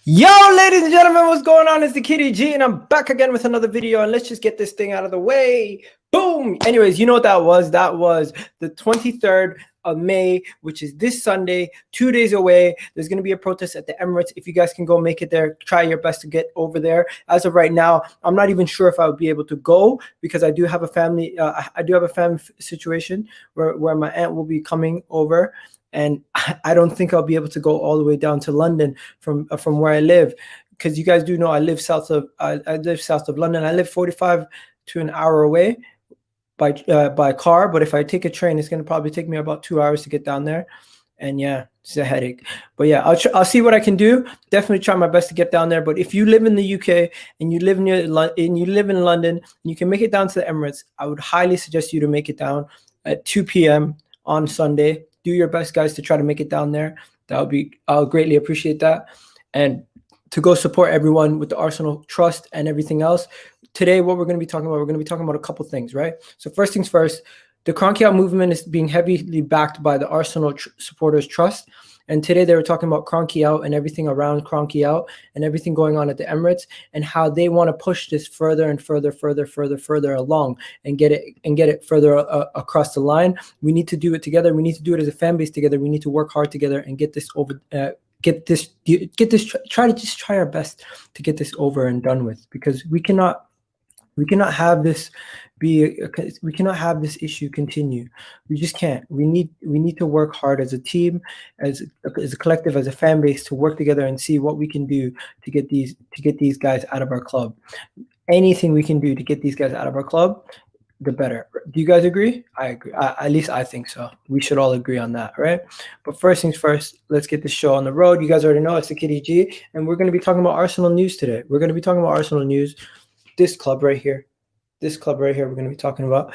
Yo, ladies and gentlemen, what's going on? It's the Kitty G, and I'm back again with another video, and let's just get this thing out of the way. Boom! Anyways, you know what that was? That was the 23rd of May, which is this Sunday, 2 days away. There's going to be a protest at the Emirates. If you guys can go make it there, try your best to get over there. As of right now, I'm not even sure if I would be able to go because I do have a family. I do have a family situation where my aunt will be coming over. And I don't think I'll be able to go all the way down to London from where I live, because you guys do know I live south of London. I live 45 to an hour away by car, but if I take a train, it's going to probably take me about 2 hours to get down there. And yeah, it's a headache. But yeah, I'll see what I can do. Definitely try my best to get down there. But if you live in the UK and you live in London and you can make it down to the Emirates, I would highly suggest you to make it down at 2 p.m. on Sunday. Do your best, guys, to try to make it down there. I'll greatly appreciate that. And to go support everyone with the Arsenal Trust and everything else. Today, what we're going to be talking about, we're going to be talking about a couple things, right? So first things first, the Cronky Out movement is being heavily backed by the Arsenal Supporters Trust. And today they were talking about Cronky Out and everything around Cronky Out and everything going on at the Emirates and how they want to push this further and further along and get it further across the line. We need to do it together. We need to do it as a fan base together. We need to work hard together and get this over. Try our best to get this over and done with, because we cannot have this we cannot have this issue continue. We just can't. We need to work hard as a team, as a collective, as a fan base, to work together and see what we can do to get these guys out of our club. Anything we can do to get these guys out of our club, the better. Do you guys agree? I agree. At least I think so. We should all agree on that, right? But first things first, let's get this show on the road. You guys already know it's the Kitty G, and we're going to be talking about Arsenal news today. We're going to be talking about Arsenal news. This club right here, we're going to be talking about.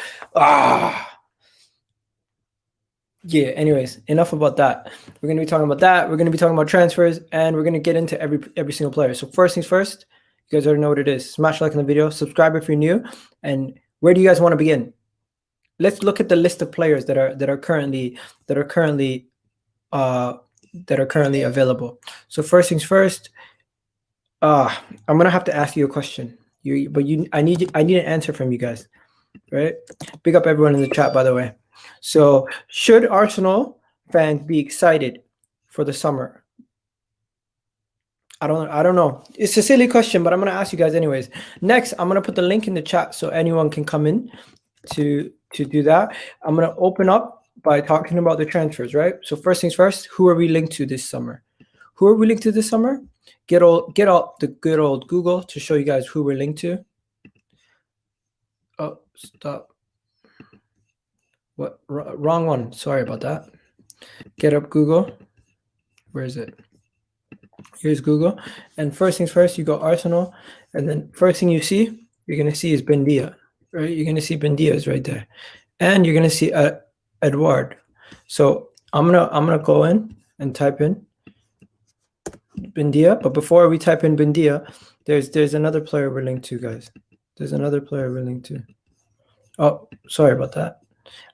Yeah, anyways, enough about that. We're going to be talking about that. We're going to be talking about transfers, and we're going to get into every single player. So first things first, you guys already know what it is. Smash like on the video, subscribe if you're new, and where do you guys want to begin? Let's look at the list of players that are currently available. So first things first, I'm going to have to ask you a question. I need an answer from you guys, right? Big up everyone in the chat, by the way. So, should Arsenal fans be excited for the summer? I don't know. It's a silly question, but I'm gonna ask you guys anyways. Next, I'm gonna put the link in the chat so anyone can come in to do that. I'm gonna open up by talking about the transfers, right? So first things first, who are we linked to this summer? Who are we linked to this summer? Get out the good old Google to show you guys who we're linked to. Oh, stop. What? Wrong one. Sorry about that. Get up Google. Where is it? Here's Google. And first things first, you go Arsenal. And then first thing you're going to see is Buendia, right? You're going to see Buendia is right there. And you're going to see Edouard. So I'm gonna go in and type in Buendia, but before we type in Buendia, there's another player we're linked to, guys. There's another player we're linked to. Oh, sorry about that.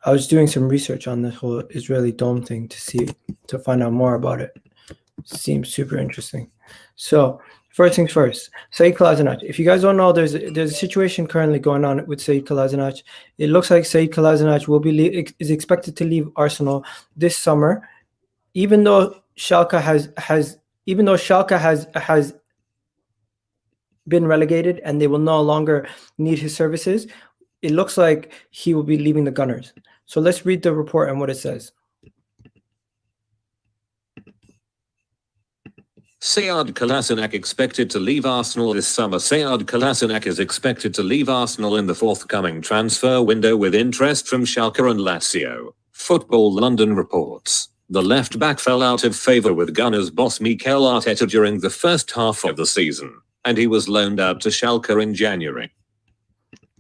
I was doing some research on this whole Israeli dome thing to find out more about it. Seems super interesting. So first things first, Said Kolasinac. If you guys don't know, there's a situation currently going on with Said Kolasinac. It looks like Said Kolasinac is expected to leave Arsenal this summer, even though Schalke has been relegated and they will no longer need his services. It looks like he will be leaving the Gunners. So let's read the report and what it says. Sead Kolasinac expected to leave Arsenal this summer. Sead Kolasinac is expected to leave Arsenal in the forthcoming transfer window with interest from Schalke and Lazio. Football London reports. The left back fell out of favour with Gunners boss Mikel Arteta during the first half of the season, and he was loaned out to Schalke in January.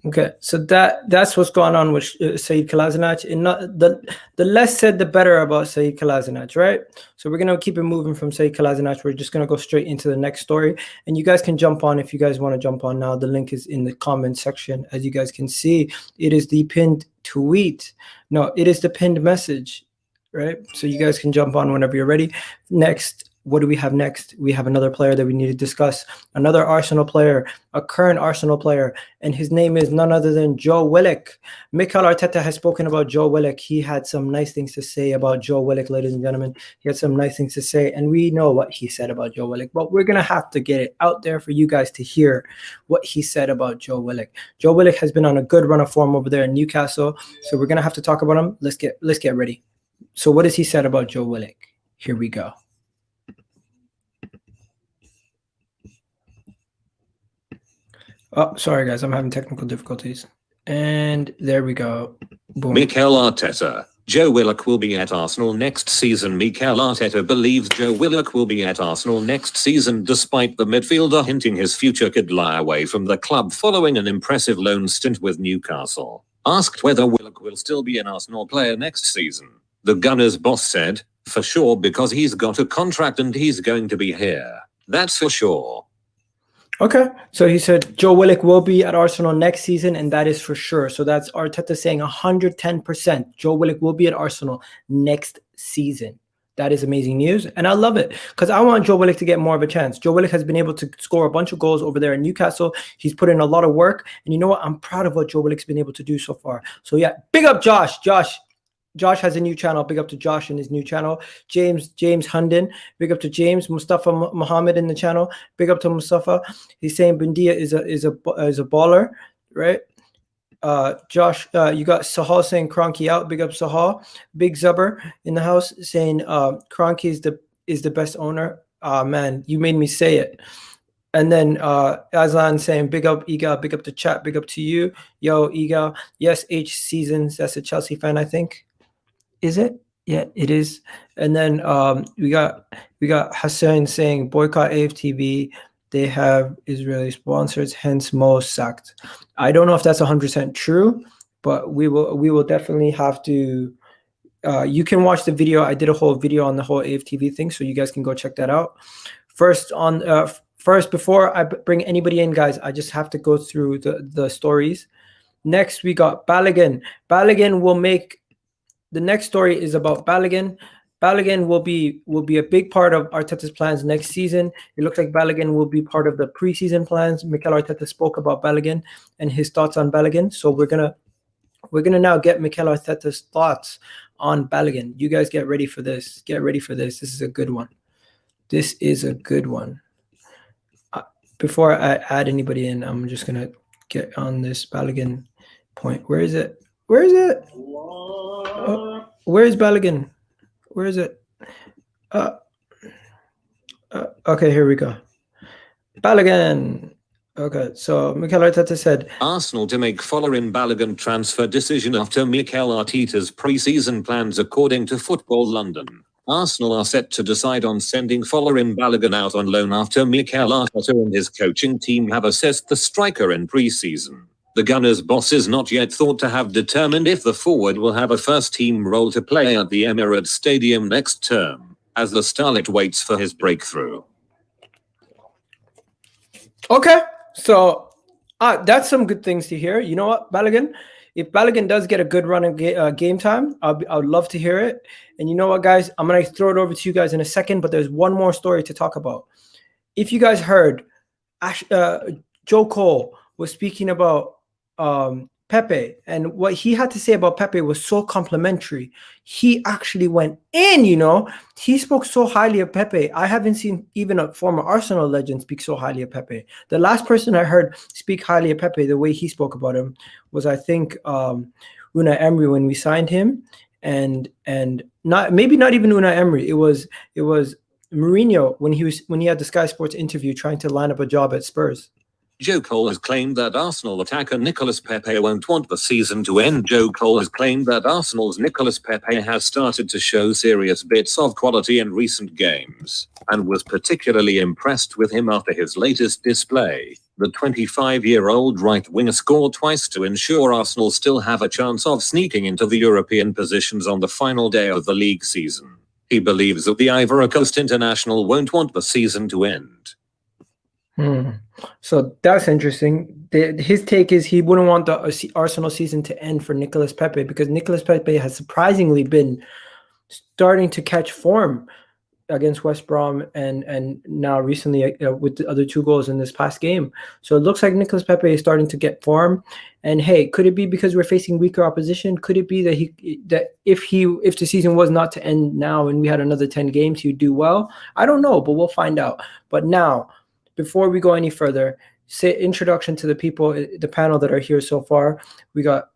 Okay, so that's what's going on with Said Kolasinac. And not the less said, the better about Said Kolasinac, right? So we're gonna keep it moving from Said Kolasinac. We're just gonna go straight into the next story, and you guys can jump on if you guys want to jump on now. The link is in the comment section, as you guys can see. It is the pinned tweet. No, it is the pinned message, right? So you guys can jump on whenever you're ready. Next. What do we have next? We have another player that we need to discuss, another Arsenal player, a current Arsenal player, and his name is none other than Joe Willock. Mikel Arteta has spoken about Joe Willock. He had some nice things to say about Joe Willock, ladies and gentlemen. He had some nice things to say, and we know what he said about Joe Willock, but we're going to have to get it out there for you guys to hear what he said about Joe Willock. Joe Willock has been on a good run of form over there in Newcastle, so we're going to have to talk about him. Let's get ready. So what has he said about Joe Willock? Here we go. Oh, sorry, guys. I'm having technical difficulties. And there we go. Boom. Mikel Arteta. Joe Willock will be at Arsenal next season. Mikel Arteta believes Joe Willock will be at Arsenal next season, despite the midfielder hinting his future could lie away from the club following an impressive loan stint with Newcastle. Asked whether Willock will still be an Arsenal player next season, the Gunners boss said, "For sure, because he's got a contract and he's going to be here. That's for sure." Okay, so he said Joe Willock will be at Arsenal next season, and that is for sure. So that's Arteta saying 110%. Joe Willock will be at Arsenal next season. That is amazing news, and I love it because I want Joe Willock to get more of a chance. Joe Willock has been able to score a bunch of goals over there in Newcastle. He's put in a lot of work, and you know what? I'm proud of what Joe Willock's been able to do so far. So yeah, big up Josh. Josh has a new channel. Big up to Josh and his new channel. James Hunden. Big up to James. Mustafa Muhammad in the channel. Big up to Mustafa. He's saying Buendia is a baller, right? Josh, you got Sahal saying Kroenke out. Big up Sahal. Big Zubber in the house saying Kroenke is the best owner. Man, you made me say it. And then Aslan saying big up Egal, big up the chat, big up to you. Yo, Egal. Yes, H Seasons. That's a Chelsea fan, I think. Is it? Yeah, it is. And then we got Hassan saying boycott AFTV. They have Israeli sponsors, hence Mo sacked. I don't know if that's 100% true, but we will definitely have to. You can watch the video. I did a whole video on the whole AFTV thing, so you guys can go check that out. First, before I bring anybody in, guys, I just have to go through the stories. Next, we got Balogun. Balogun will make. The next story is about Balogun. Balogun will be a big part of Arteta's plans next season. It looks like Balogun will be part of the preseason plans. Mikel Arteta spoke about Balogun and his thoughts on Balogun. So we're gonna now get Mikel Arteta's thoughts on Balogun. You guys get ready for this. Get ready for this. This is a good one. This is a good one. Before I add anybody in, I'm just gonna get on this Balogun point. Where is it? Where is it? Where is Balogun? Where is it? Okay, here we go. Balogun. Okay, so Mikel Arteta said Arsenal to make Folarin Balogun transfer decision after Mikel Arteta's pre-season plans. According to Football London, Arsenal are set to decide on sending Folarin Balogun out on loan after Mikel Arteta and his coaching team have assessed the striker in pre-season. The Gunners' boss is not yet thought to have determined if the forward will have a first-team role to play at the Emirates Stadium next term, as the starlet waits for his breakthrough. Okay, so that's some good things to hear. You know what, Balogun? If Balogun does get a good run in game time, I would love to hear it. And you know what, guys? I'm going to throw it over to you guys in a second, but there's one more story to talk about. If you guys heard, Joe Cole was speaking about Pepe, and what he had to say about Pepe was so complimentary. He actually went in, he spoke so highly of Pepe. I haven't seen even a former Arsenal legend speak so highly of Pepe. The last person I heard speak highly of Pepe, the way he spoke about him, was I think Unai Emery when we signed him, and not even Unai Emery. It was Mourinho when he had the Sky Sports interview trying to line up a job at Spurs. Joe Cole has claimed that Arsenal attacker Nicolas Pepe won't want the season to end. Joe Cole has claimed that Arsenal's Nicolas Pepe has started to show serious bits of quality in recent games, and was particularly impressed with him after his latest display. The 25-year-old right winger scored twice to ensure Arsenal still have a chance of sneaking into the European positions on the final day of the league season. He believes that the Ivory Coast international won't want the season to end. So that's interesting. His take is he wouldn't want the Arsenal season to end for Nicolas Pepe, because Nicolas Pepe has surprisingly been starting to catch form against West Brom and now recently with the other 2 goals in this past game. So it looks like Nicolas Pepe is starting to get form. And hey, could it be because we're facing weaker opposition? Could it be that if the season was not to end now and we had another 10 games, he'd do well? I don't know, but we'll find out. But now, before we go any further, say introduction to the people, the panel that are here so far. We got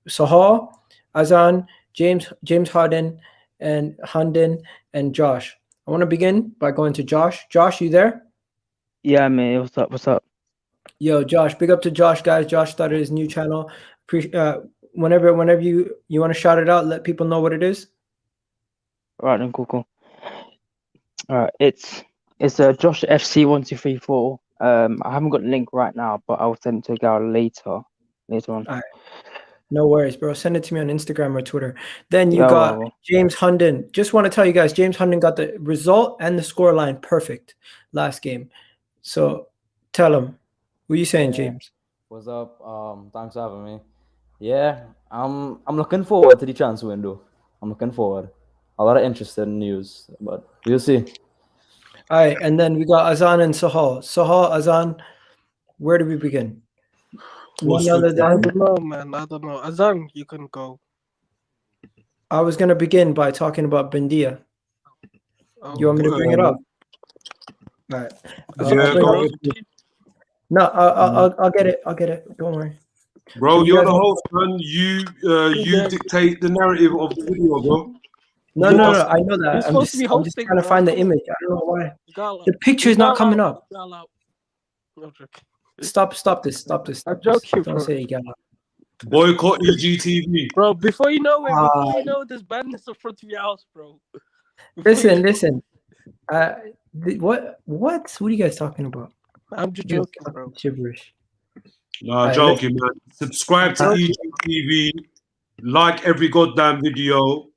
Sahal, Azan, James Hodden, and Handin, and Josh. I want to begin by going to Josh. Josh, you there? Yeah, man. What's up? Yo, Josh, big up to Josh, guys. Josh started his new channel. Whenever you want to shout it out, let people know what it is. All right, then, cool. All right, it's Josh FC 1234. I haven't got the link right now, but I'll send it to Egal later on. All right. No worries, bro. Send it to me on Instagram or Twitter. Then you got James Hunden. Just want to tell you guys, James Hunden got the result and the scoreline perfect last game. So tell him. What are you saying, James? What's up? Thanks for having me. Yeah, I'm looking forward to the transfer window. I'm looking forward. A lot of interesting news, but we'll see. All right, and then we got Azan and Sahal. Sahal, Azan, where do we begin? I don't know, man. I don't know. Azan, you can go. I was going to begin by talking about Buendia. You want me to bring it up? All right. No, I'll get it. I'll get it. Don't worry. Bro, so you're the host, man. You dictate the narrative of the video, bro. No. I know that. I'm just trying to find the image. I don't know why. The picture is not coming up. Stop this. I'm joking, Don't say Egal. Boycott EGTV. Bro, before you know it, this band is in front of your house, bro. Listen. What are you guys talking about? I'm just joking, bro. Gibberish. No, joking, man. Subscribe to EGTV. Like every goddamn video.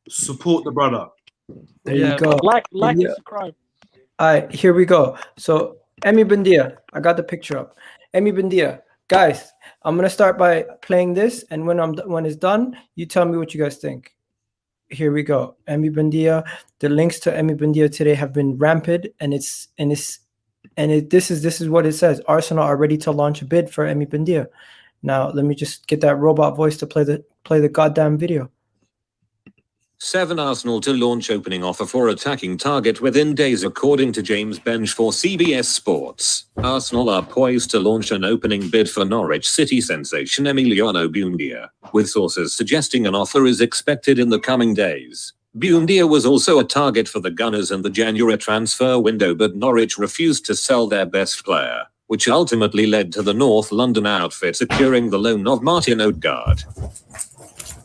Support the brother. There you go. Like and subscribe. All right, here we go. So, Emi Buendia, I got the picture up. Emi Buendia, guys, I'm gonna start by playing this, and when it's done, you tell me what you guys think. Here we go. Emi Buendia. The links to Emi Buendia today have been rampant, and this is what it says. Arsenal are ready to launch a bid for Emi Buendia. Now, let me just get that robot voice to play the goddamn video. 7 Arsenal to launch opening offer for attacking target within days, according to James Bench for CBS Sports. Arsenal are poised to launch an opening bid for Norwich City sensation Emiliano Buendia, with sources suggesting an offer is expected in the coming days. Buendia was also a target for the Gunners in the January transfer window, but Norwich refused to sell their best player, which ultimately led to the North London outfit securing the loan of Martin Edouard.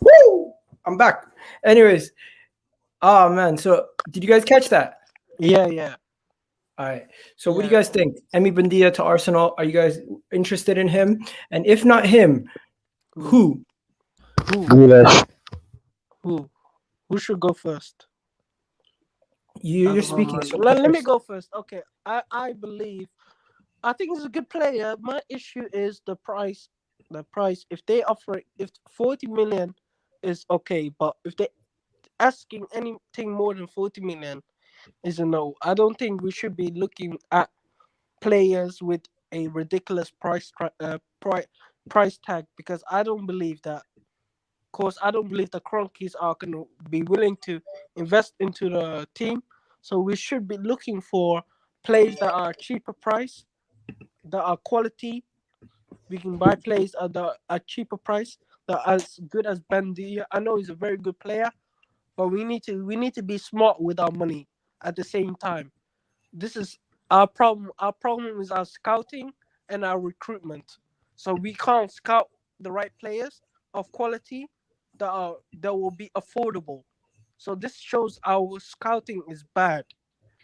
Woo! I'm back. Anyways, oh man, so did you guys catch that? Yeah. All right. So what do you guys think? Emi Buendia to Arsenal. Are you guys interested in him? And if not him, who? Who should go first? You're speaking. So let me go first. Okay. I think he's a good player. My issue is the price. If they offer 40 million is okay, but if they asking anything more than 40 million is a no. I don't think we should be looking at players with a ridiculous price tag, because I don't believe that. Of course, I don't believe the Cronkies are going to be willing to invest into the team. So we should be looking for players that are cheaper price, that are quality. We can buy players at a cheaper price that are as good as Buendia. I know he's a very good player, but we need to be smart with our money at the same time. This is our problem. Our problem is our scouting and our recruitment. So we can't scout the right players of quality that will be affordable. So this shows our scouting is bad.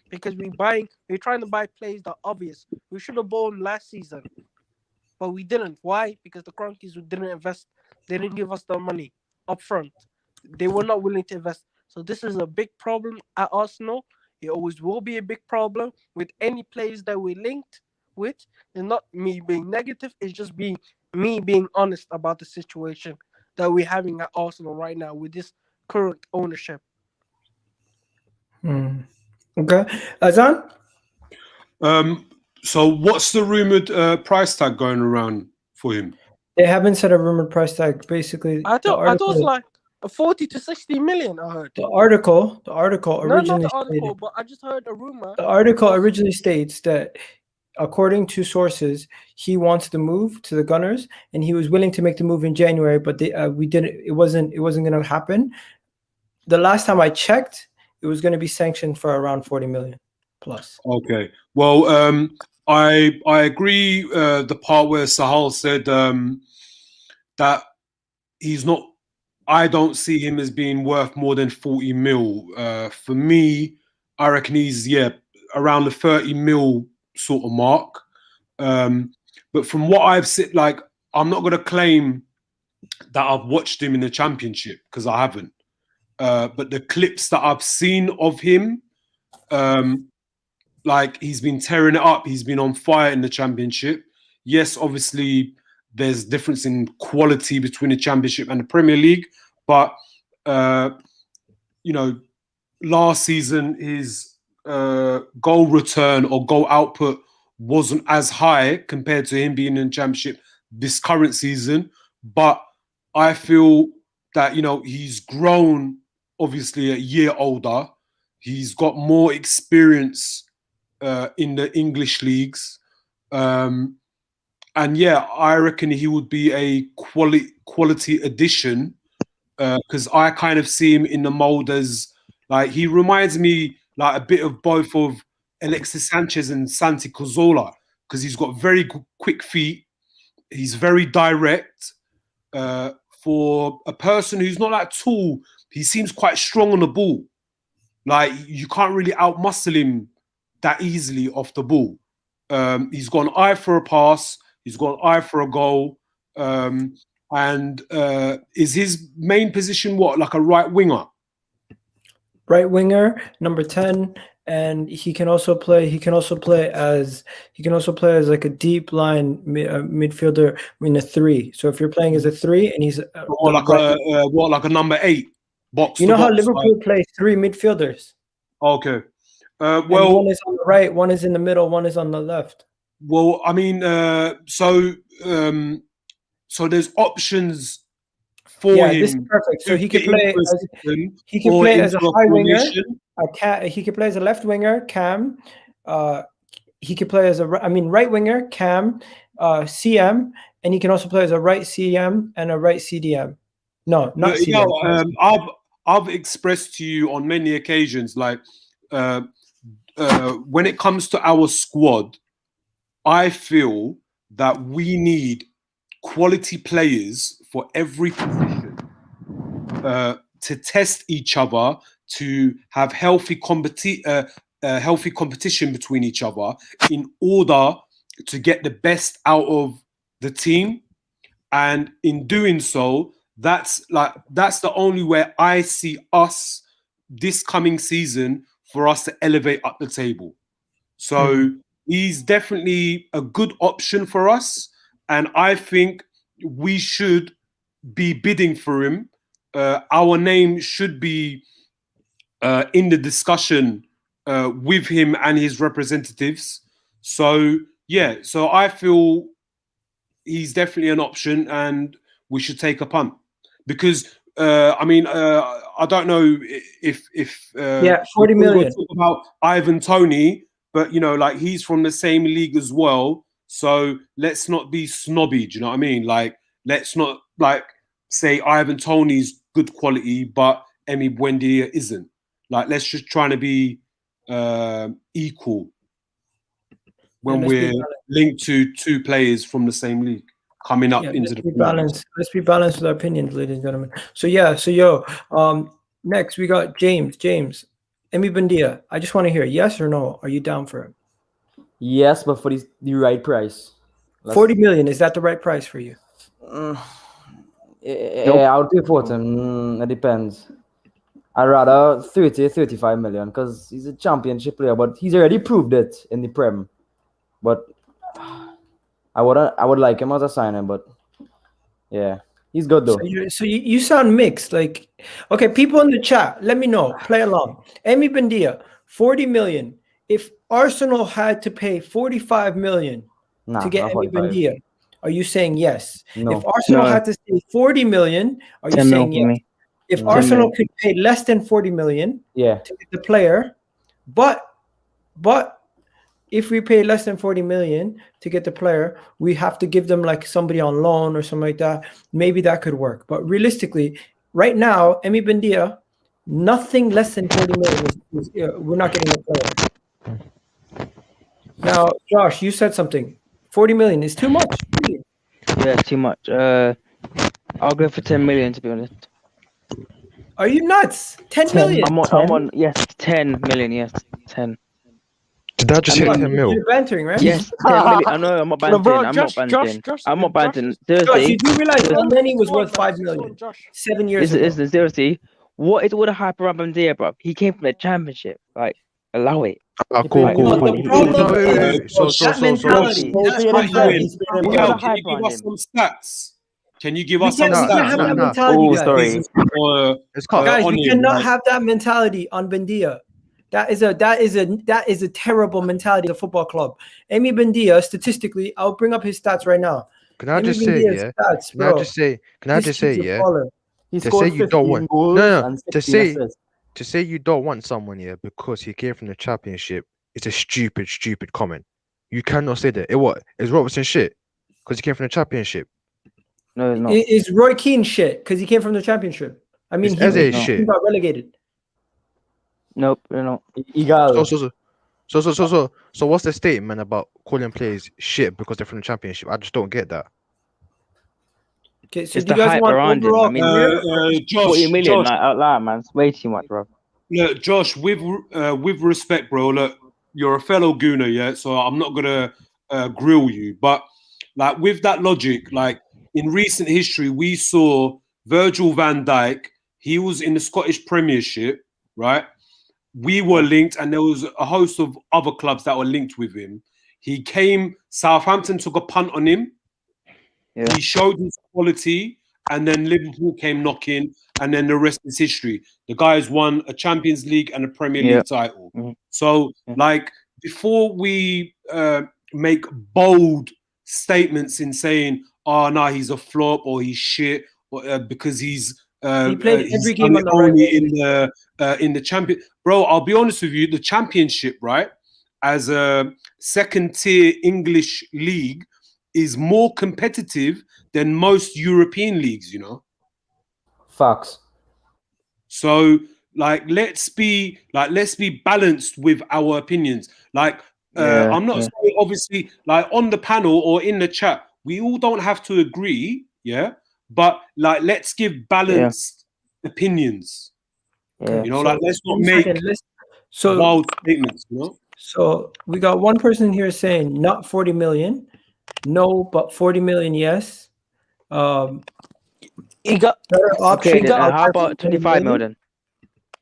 because we're trying to buy players that are obvious. We should have bought last season, but we didn't. Why? Because the Cronkies didn't invest. They didn't give us the money up front. They were not willing to invest. So this is a big problem at Arsenal. It always will be a big problem with any players that we linked with. It's not me being negative. It's just me being honest about the situation that we're having at Arsenal right now with this current ownership. Okay, Azan. So what's the rumored price tag going around for him? They haven't said a rumored price tag. Basically, I thought it was like a 40 to 60 million. I heard the article originally not the article, stated, but I just heard a rumor. the article originally states that, according to sources, he wants to move to the Gunners, and he was willing to make the move in January. But we didn't. It wasn't going to happen. The last time I checked, it was going to be sanctioned for around 40 million plus. Okay. Well, I agree. The part where Sahal said that he's not. I don't see him as being worth more than 40 mil. For me, I reckon he's around the 30 mil sort of mark. But from what I've seen, like, I'm not going to claim that I've watched him in the Championship because I haven't. But the clips that I've seen of him, like, he's been tearing it up. He's been on fire in the Championship. Yes, obviously, there's difference in quality between the Championship and the Premier League. But, you know, last season, his goal return or goal output wasn't as high compared to him being in the Championship this current season. But I feel that, you know, he's grown, obviously, a year older. He's got more experience in the English leagues. And yeah, I reckon he would be a quality addition because I kind of see him in the mold as, like, he reminds me like a bit of both of Alexis Sanchez and Santi Cazorla because he's got very quick feet. He's very direct. For a person who's not that tall, he seems quite strong on the ball. Like, you can't really outmuscle him that easily off the ball. He's got an eye for a pass. He's got an eye for a goal. And is his main position what? Like a right winger? Right winger, number 10, and he can also play as like a deep line midfielder in a 3. So if you're playing as a 3 and he's like a number 8 box. You know how Liverpool play 3 midfielders? Okay. Well, one is on the right, one is in the middle, one is on the left. Well, I mean, so there's options for him. This is perfect. So he could play as a high winger. He could play as a left winger, Cam. He could play as right winger, Cam, CM, and he can also play as a right CM and a right CDM. No, not CM. I've expressed to you on many occasions, like when it comes to our squad, I feel that we need quality players for every position to test each other, to have healthy competition between each other in order to get the best out of the team. And in doing so, that's the only way I see us this coming season for us to elevate up the table. So he's definitely a good option for us. And I think we should be bidding for him. Our name should be in the discussion with him and his representatives. So, yeah, so I feel he's definitely an option and we should take a punt. Because, I don't know if 40 million. Talk about Ivan Toney, but, you know, like, he's from the same league as well. So let's not be snobby, do you know what I mean? Like, let's not, like, say Ivan Toney's good quality, but Emi Buendia isn't. Like, let's just try to be equal when we're linked to 2 players from the same league coming up into the balance. Let's be balanced with our opinions, ladies and gentlemen. So next we got James. Emiliano Emi Buendia, I just want to hear yes or no. Are you down for him? Yes, but for the right price. 40 million, is that the right price for you? Yeah, I would pay for him. It depends. I'd rather 30, 35 million because he's a championship player, but he's already proved it in the Prem. But I would like him as a signing, but yeah, he's good though. So you sound mixed. Like, okay, people in the chat, let me know. Play along. Emi Buendia, 40 million. If Arsenal had to pay 45 million to get Emi Buendia, are you saying yes? No. If Arsenal had to pay 40 million, are you 10 mil saying for yes? me. If 10 Arsenal mil. could pay less than 40 million Yeah. to get the player, but if we pay less than 40 million to get the player, we have to give them like somebody on loan or something like that. Maybe that could work. But realistically, right now, Emi Buendia, nothing less than 40 million. We're not getting a player. Now, Josh, you said something. 40 million is too much. Yeah, too much. I'll go for 10 million to be honest. Are you nuts? 10 million. I'm on. Yes, 10 million. Yes, 10. Did I just hit 10 mil? You're bantering, right? Yes, 10 million. I know. I'm not No, banting. bro, I'm Josh, not Josh, banting. Josh, I'm not Josh banting. is- Josh, Seriously, you do realize It's on- Elneny was it's on, worth 5 it's on, million Josh. 7 years ago. listen, seriously. What is all the hype around Buendia, bro? He came from the championship. Like, allow it. Cool. No, the problem No, is that mentality. Josh, That's Josh, why Josh, he's been What Miguel, was the involved. can you hype give around us him? some stats? Can you give We us some can't stats? have that nah. mentality, Oh, guys. sorry. It's cut. Guys, on we him, cannot like- have that mentality on Buendia. That is a terrible mentality of a football club. Emi Buendia, statistically, I'll bring up his stats right now. Can I Emi just say, Buendia's yeah? stats, Can I bro. just say, This kid's a yeah? baller. He To scored say you don't 15 want- goals No, and to 16 say- assists. To say you don't want someone, yeah, because he came from the championship, it's a stupid comment. You cannot say that. Is Robertson shit? Because he came from the championship. No, it's not. Is Roy Keane shit because he came from the championship? I mean, Is he Eze no. shit? got relegated. Nope, they're not. Egal. So what's the statement about calling players shit because they're from the championship? I just don't get that. Okay, so It's do you the guys hype want around him. overall I mean, career? Josh, 40 million, Josh, like, out loud, man. It's way too much, bro. look, Josh, with respect, bro. Look, you're a fellow Gooner, yeah. So I'm not gonna grill you, but like with that logic, like in recent history, we saw Virgil van Dijk. He was in the Scottish Premiership, right? We were linked, and there was a host of other clubs that were linked with him. He came. Southampton took a punt on him. Yeah. He showed his quality, and then Liverpool came knocking, and then the rest is history. The guys won a Champions League and a Premier Yeah. League title. Mhm. So, Yeah. like, before we make bold statements in saying, "Oh no, he's a flop" or "he's shit," or, because he's He played he's every game done on it the right only in the champion. Bro, I'll be honest with you, the Championship, right, as a second-tier English league, is more competitive than most European leagues, you know. Facts. So, like, let's be balanced with our opinions. Like, Yeah, I'm not yeah. saying, obviously, like on the panel or in the chat, we all don't have to agree, yeah. But like, let's give balanced opinions. Yeah. You know, like, let's not one make second, so wild statements. You know. So we got one person here saying not 40 million, no, but 40 million, yes. He got Better Okay, options then out how there for about 40 25 million. million?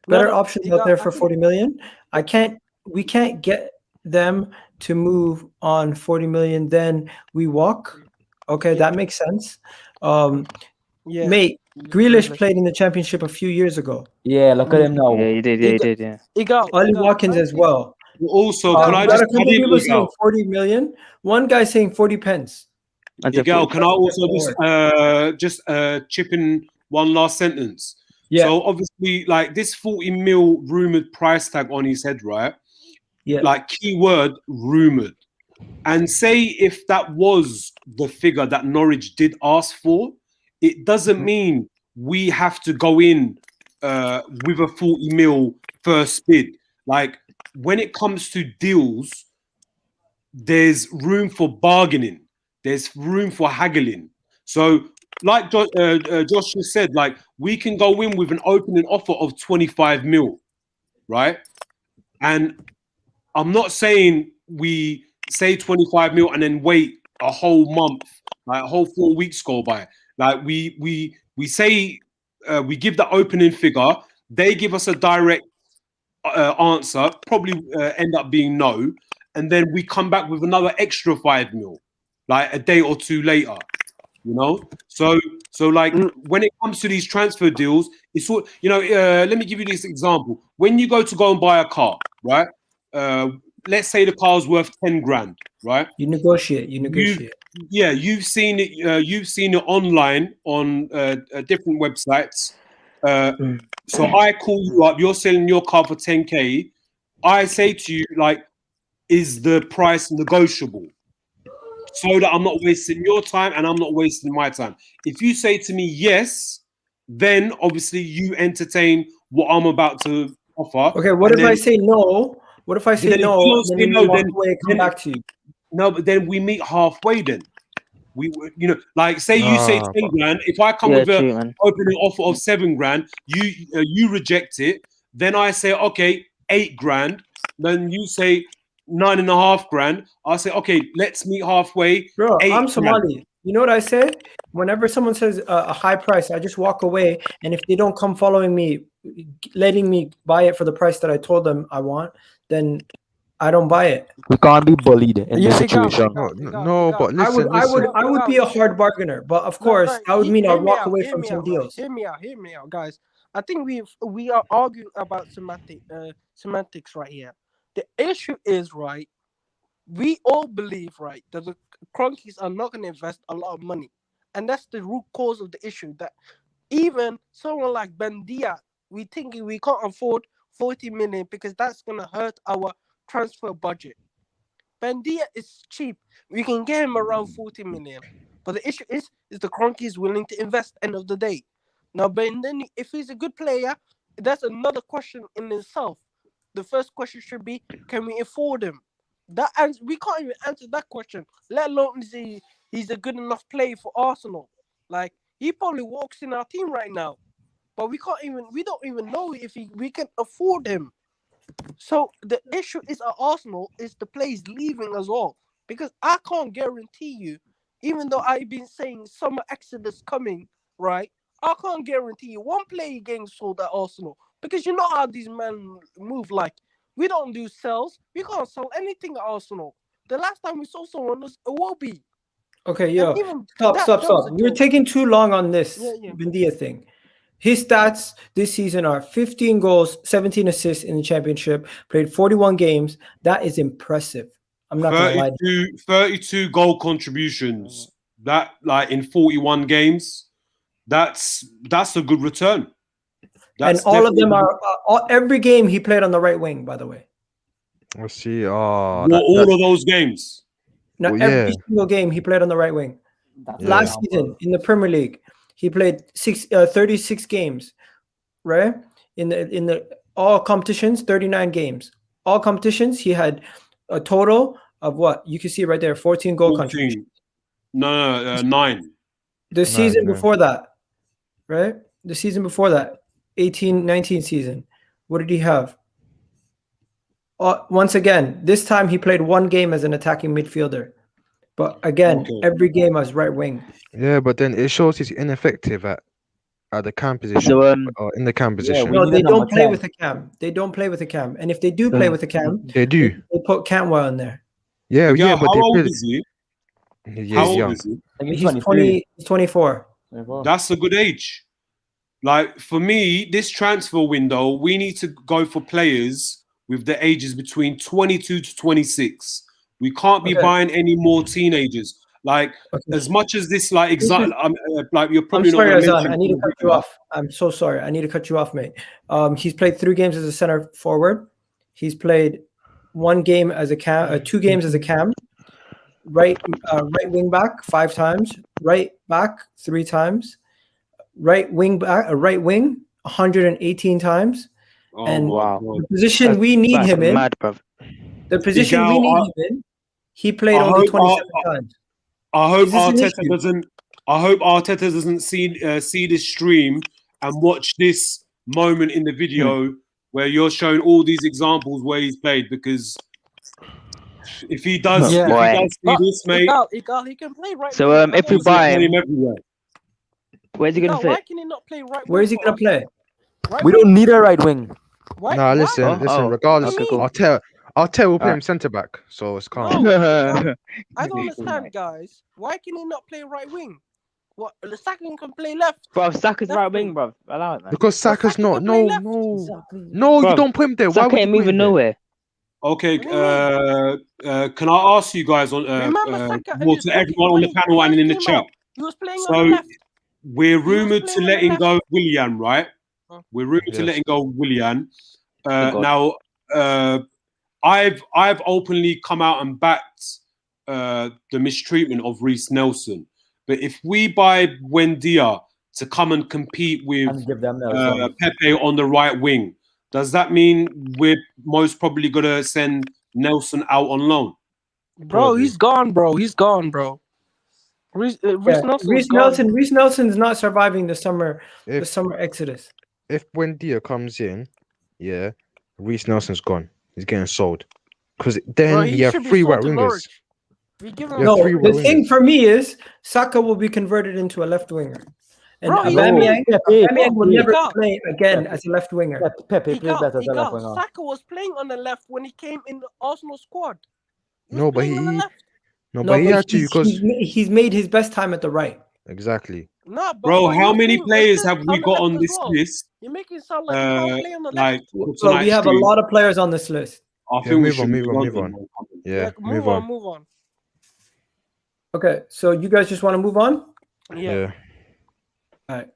Better No, options he out got- there I for think- 40 million. We can't get them to move on 40 million, then we walk. Okay, that makes sense. yeah. Mate, Grealish played in the championship a few years ago. Yeah, look at him now. Yeah, he did. Yeah, he did. Yeah. Egal. Ollie Egal, Watkins I as think- well. Also, can I We got just a couple add in, people saying Egal? 40 million. One guy saying 40 pence. Until Egal, 40. can I also just chip in one last sentence? Yeah. So obviously, like this 40 mil rumored price tag on his head, right? Yeah. Like keyword rumored. And say if that was the figure that Norwich did ask for, it doesn't mean we have to go in with a 40 mil first bid. Like when it comes to deals, there's room for bargaining. There's room for haggling. So, like Josh just said, like we can go in with an opening offer of 25 mil, right? And I'm not saying we say 25 mil and then wait a whole month, like a whole 4 weeks go by. Like we say we give the opening figure, they give us a direct answer, probably end up being no, and then we come back with another extra 5 mil, like a day or two later. You know, so like when it comes to these transfer deals, it's all, you know. Let me give you this example. When you go and buy a car, right? Let's say the car's worth 10 grand, right? You negotiate. You've seen it. You've seen it online on different websites. So I call you up. You're selling your car for 10K. I say to you, like, is the price negotiable? So that I'm not wasting your time and I'm not wasting my time. If you say to me yes, then obviously you entertain what I'm about to offer. Okay, what if I say no? What if I say no? Then come back to you. No, but then we meet halfway. Then we, you know, like say you say 10 grand. If I come with an opening offer of 7 grand, you reject it. Then I say okay, 8 grand. Then you say 9.5 grand. I say okay, let's meet halfway. Bro, I'm Somali. You know what I say? Whenever someone says a high price, I just walk away. And if they don't come following me, letting me buy it for the price that I told them I want, then I don't buy it. We can't be bullied in this situation. No, but listen, I would be a hard bargainer, but of course that would mean I'd walk away from some deals. Hear me out, guys. I think we are arguing about semantics right here. The issue is, right, we all believe, right, that the Cronkies are not going to invest a lot of money. And that's the root cause of the issue, that even someone like Buendia, we think we can't afford 40 million because that's going to hurt our transfer budget. Buendia is cheap. We can get him around 40 million. But the issue is the Cronkies willing to invest end of the day. Now, Buendia, if he's a good player, that's another question in itself. The first question should be, can we afford him? We can't even answer that question, let alone he's a good enough player for Arsenal. Like, he probably walks in our team right now, but we don't even know if we can afford him. So the issue is at Arsenal is the players leaving as well, because I can't guarantee you, even though I've been saying summer exodus coming, right? I can't guarantee you one player getting sold at Arsenal, because you know how these men move. Like, we don't do sales. We can't sell anything at Arsenal. The last time we sold someone was Iwobi. Okay, stop. We're taking too long on this Buendia thing. His stats this season are 15 goals, 17 assists in the championship, played 41 games. That is impressive. I'm not going to lie to you. 32 goal contributions. That, like, in 41 games, that's a good return. And all of them are every game he played on the right wing, by the way. Let's see. All of those games. Now, every single game he played on the right wing. Last season in the Premier League, he played 36 games, right? In the all competitions, 39 games. All competitions, he had a total of what? You can see right there, 14 goal contributions. No, 9. The season before that, right? The season before that, 18-19 season. What did he have? Once again, this time he played one game as an attacking midfielder. But again, every game as right wing. Yeah, but then it shows he's ineffective at the cam position. Or in the cam position. No, they don't play with a cam. They don't play with a cam. And if they do play with a cam, they do. They put Cantwell in there. Yeah, but how old is he? How old is he? He's 24. That's a good age. Like, for me, this transfer window, we need to go for players with the ages between 22 to 26. We can't be buying any more teenagers. Like, as much as this, like, like, you're probably not going to mention. I need to cut you off. I'm so sorry. I need to cut you off, mate. He's played 3 games as a center forward. He's played 1 game as a cam, 2 games as a cam. Right wing back 5 times. Right back 3 times. Right wing 118 times. And the position we need him in, the position we need him in, he played only 27 times. I hope Arteta doesn't see this stream and watch this moment in the video where you're showing all these examples where he's played? Because if he does, Yeah. if he does see But this, mate, Egal, he can play right. So, wing. I if we don't buy play him, him everywhere. where's he gonna Egal, why fit? can he not play right? Where wing is he for gonna us? play? Right We wing? don't need a right wing. Why? Nah, why? listen. Oh, Regardless, okay, cool. I'll tell we'll play him Alright. centre back, so it's calm. No, Bro, I don't understand, guys. Why can he not play right wing? What? Saka can play left. Saka's Left right wing. wing, bro. Allow it, man. Because Saka's Saka not. can play No, left. Exactly. no, you Bruv, don't put him there. Why Saka would you ain't put him moving there? nowhere. Okay, What do you mean? can I ask you guys on Remember Saka well, to everyone on the panel and in the chat? He was playing on So the left. we're was rumored to playing on the letting left. go Willian, right? Oh. We're rumored to Yes. letting go Willian. God. Now, I've openly come out and backed the mistreatment of Reece Nelson. But if we buy Buendia to come and compete with And give them Nelson. Pepe on the right wing, does that mean we're most probably gonna send Nelson out on loan? Bro, he's gone, bro. He's gone, bro. Reece Reece Nelson's not surviving the summer exodus. If Buendia comes in, yeah, Reece Nelson's gone. He's getting sold. Because then you have three right wingers. No, the thing for me is Saka will be converted into a left winger. And Bro, Aubameyang will never play again as a left winger. Pepe plays better as a left winger. Saka was playing on the left when he came in the Arsenal squad. But he's made his best time at the right. Exactly. No, bro, how many players have we got on this list? You're making it sound like he can't play on the left. So we have a lot of players on this list. I think we should move on. Yeah, move on. Okay, so you guys just want to move on? Yeah. All right.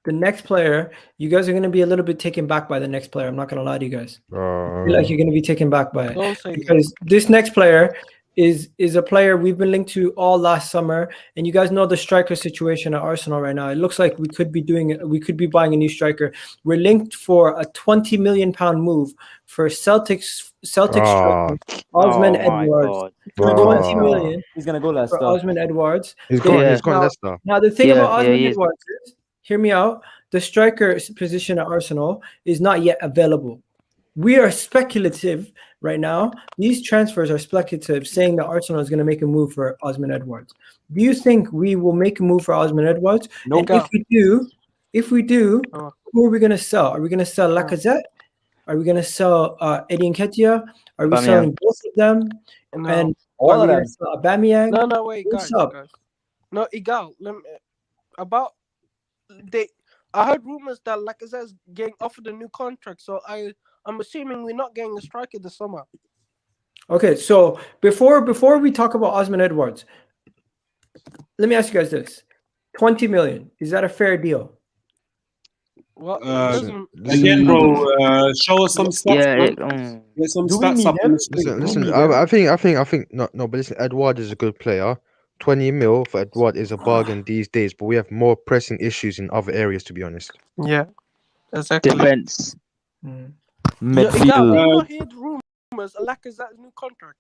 The next player, you guys are going to be a little bit taken back by the next player. I'm not going to lie to you guys. I feel like you're going to be taken back by it. Because this next player is a player we've been linked to all last summer, and you guys know the striker situation at Arsenal right now. It looks like we could be buying a new striker. We're linked for a £20 million move for Celtic's striker, Osman Edouard. For 20 million. He's gonna go Leicester. For Osman Edouard. He's gone Leicester. Now the thing about Osman Edouard is, hear me out, the striker position at Arsenal is not yet available. We are speculative right now. These transfers are speculative, saying that Arsenal is going to make a move for Osman Edouard. Do you think we will make a move for Osman Edouard? No. And if we do, who are we going to sell? Are we going to sell Lacazette? Are we going to sell Eddie Nketiah? Are we selling both of them? No. And All of them. Aubameyang? No, wait, guys. No, Egal. I heard rumors that Lacazette's getting offered a new contract, so I'm assuming we're not getting a striker this summer. Okay, so before we talk about Osman Edouard, let me ask you guys this: 20 million, is that a fair deal? What? Again, bro, show us some stats. Get some stats up on the screen. Listen. I think no. But listen, Edouard is a good player. 20 mil for Edouard is a bargain these days, but we have more pressing issues in other areas, to be honest. Yeah, exactly. Defense. Midfield. I heard rumors Lacazette's new contract.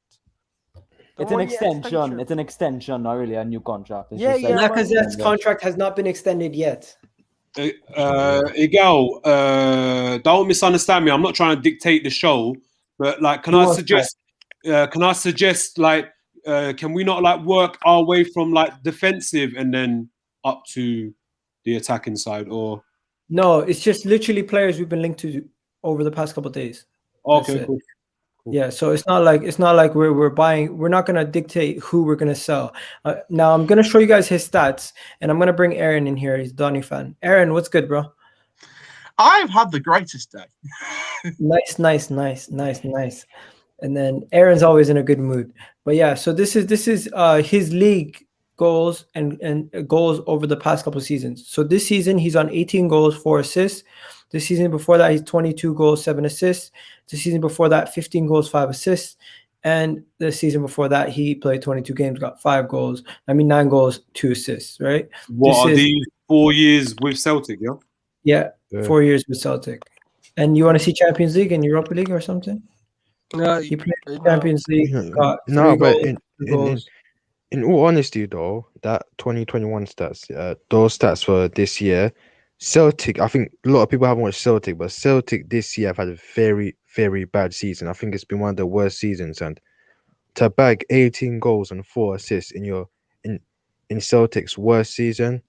It's an extension. It's an extension, not really a new contract. It's Lacazette's contract has not been extended yet. Egal, don't misunderstand me. I'm not trying to dictate the show, but like, can I suggest like, can we not like work our way from like defensive and then up to the attacking side? Or no, it's just literally players we've been linked to over the past couple of days. Okay, cool. Yeah, so it's not like we're buying. We're not gonna dictate who we're gonna sell. Now I'm gonna show you guys his stats, and I'm gonna bring Aaron in here. He's a Donny fan. Aaron, what's good, bro? I've had the greatest day. Nice. And then Aaron's always in a good mood. But yeah, so this is his league goals and goals over the past couple of seasons. So this season he's on 18 goals, 4 assists. The season before that he's 22 goals, 7 assists. The season before that 15 goals, 5 assists. And the season before that he played 22 games, got 9 goals, 2 assists, right? What are these 4 years with Celtic, yeah? Yeah, 4 years with Celtic. And you want to see Champions League and Europa League or something? No, he played Champions League. Got in all honesty, though, that 2021 stats, those stats for this year, Celtic, I think a lot of people haven't watched Celtic, but Celtic this year have had a very, very bad season. I think it's been one of the worst seasons, and to bag 18 goals and 4 assists in Celtic's worst season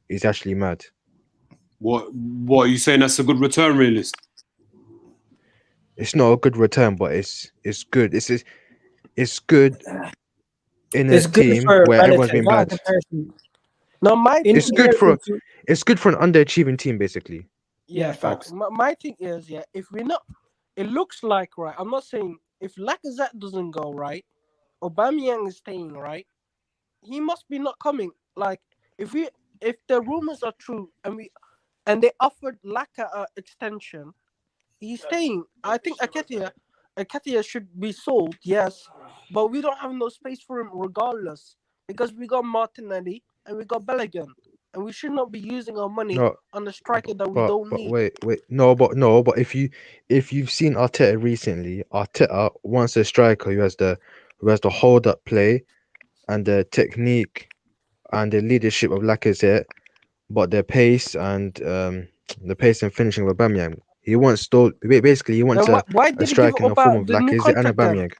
is actually mad. What are you saying? That's a good return, realist. It's not a good return, but it's good. It's good in a It's good team for where everyone's relative been No, bad. comparison. No, my In It's thing good is, for comparison to- it's good for an underachieving team, basically. Yeah, but facts. my thing is, yeah, if we're not, it looks like, right, I'm not saying if Lacazette doesn't go, right, Aubameyang is staying, right, he must be not coming. Like, if the rumors are true and they offered Laka extension, he's staying. I think Akatia should be sold, yes, but we don't have no space for him regardless because we got Martinelli and we got Balogun, and we should not be using our money No, on a striker that we but don't but need. wait, but if you've seen Arteta recently, Arteta wants a striker who has the hold up play and the technique and the leadership of Lacazette, but the pace and finishing of Aubameyang. He wants basically he wants Then why a did he give striker in the form of the new Lacazette and contract then? Aubameyang.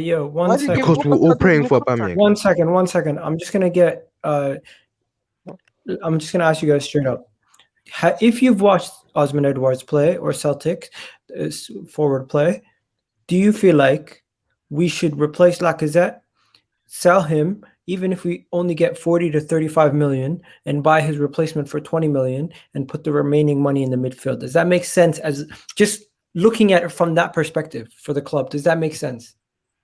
Yo, Why one did he give second. Because we're all Upamecano the praying new for contract? Aubameyang. One second. I'm just gonna get. I'm just gonna ask you guys straight up. If you've watched Osman Edouard's play or Celtic forward play, do you feel like we should replace Lacazette, sell him, even if we only get 40 to 35 million, and buy his replacement for 20 million and put the remaining money in the midfield? Does that make sense? As just looking at it from that perspective for the club, does that make sense?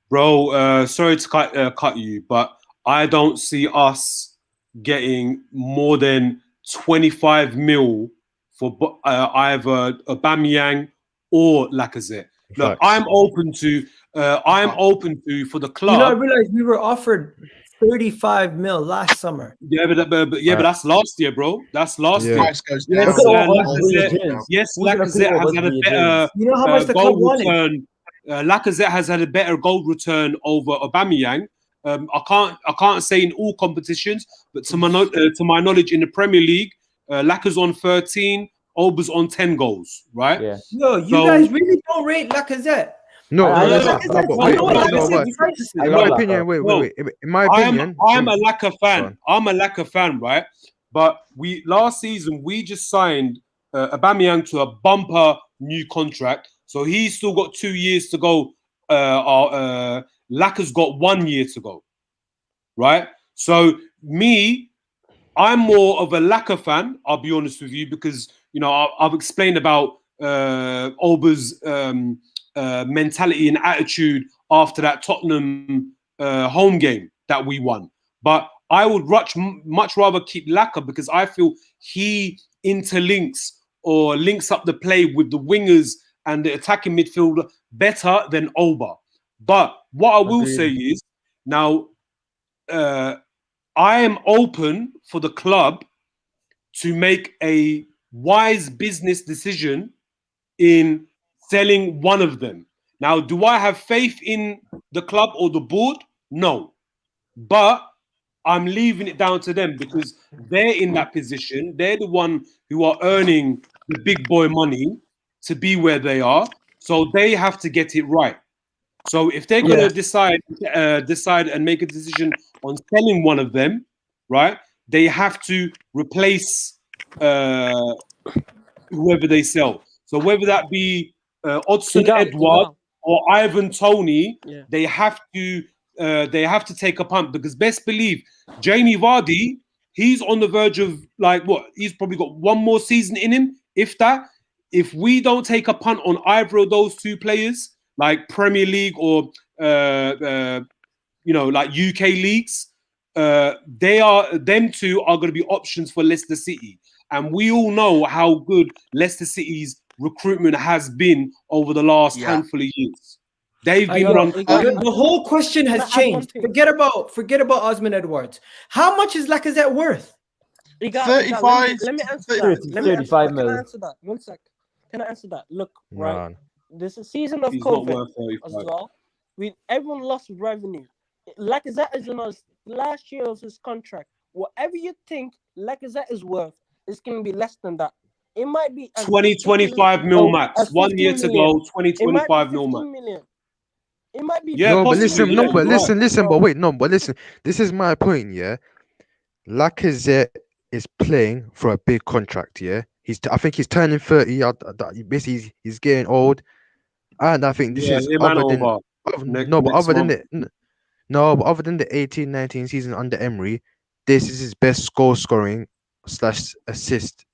Bro, sorry to cut you, but I don't see us getting more than 25 mil for either Aubameyang or Lacazette. Look, Facts. I'm open to for the club. You know, I realized we were offered 35 mil last summer. Yeah, but that's last year, bro. That's last Yeah. year. Price goes Yes, down. Lacazette has had a better You know how much the club goal wanted? return. Lacazette has had a better goal return over Aubameyang. I can't say in all competitions, but to my knowledge, in the Premier League, Lacaz's on 13, Oba's on 10 goals, right? Yeah. Yo, you guys really don't rate Lacazette. No, I no, know no, that. but I wait, know wait, that. no, but I in love my Laka. opinion, wait. In my I'm opinion, a Lacazette fan. I'm a Lacazette fan, right? But last season we just signed Aubameyang to a bumper new contract, so he's still got 2 years to go. Lacaz's got 1 year to go, right? So I'm more of a Lacazette fan. I'll be honest with you, because I've explained about Oba's mentality and attitude after that Tottenham home game that we won. But I would much rather keep Laka, because I feel he interlinks or links up the play with the wingers and the attacking midfielder better than Oba. But what I will say is, now I am open for the club to make a wise business decision in selling one of them. Now, do I have faith in the club or the board? No. But I'm leaving it down to them, because they're in that position. They're the one who are earning the big boy money to be where they are. So they have to get it right. So if they're going to decide and make a decision on selling one of them, right, they have to replace whoever they sell. So whether that be Odson Edouard or Ivan Toney, they have to take a punt, because best believe Jamie Vardy, he's on the verge of he's probably got one more season in him, if that. If we don't take a punt on either of those two players, like Premier League or like UK leagues, them two are going to be options for Leicester City. And we all know how good Leicester City's recruitment has been over the last handful of years. They've been run. The whole question has changed. Forget about Osman Edwards. How much is Lacazette worth? 35. Let me answer that. 35 Can I answer that? 1 sec. Can I answer that? Look, right. This is a season of COVID as well. Everyone lost revenue. Lacazette is last year of his contract. Whatever you think Lacazette is worth, it's going to be less than that. It might be 20-25 mil max. 1 year to go. 20-25 mil max. Million. It might be. Yeah, no, but possibly, listen, yeah, no, you're but right. listen, but wait, no, but listen. This is my point, yeah. Lacazette is playing for a big contract, yeah. I think he's turning 30. Basically, he's getting old, and I think this is him other and than over. but other than the 18-19 season under Emery, this is his best goal scoring / assist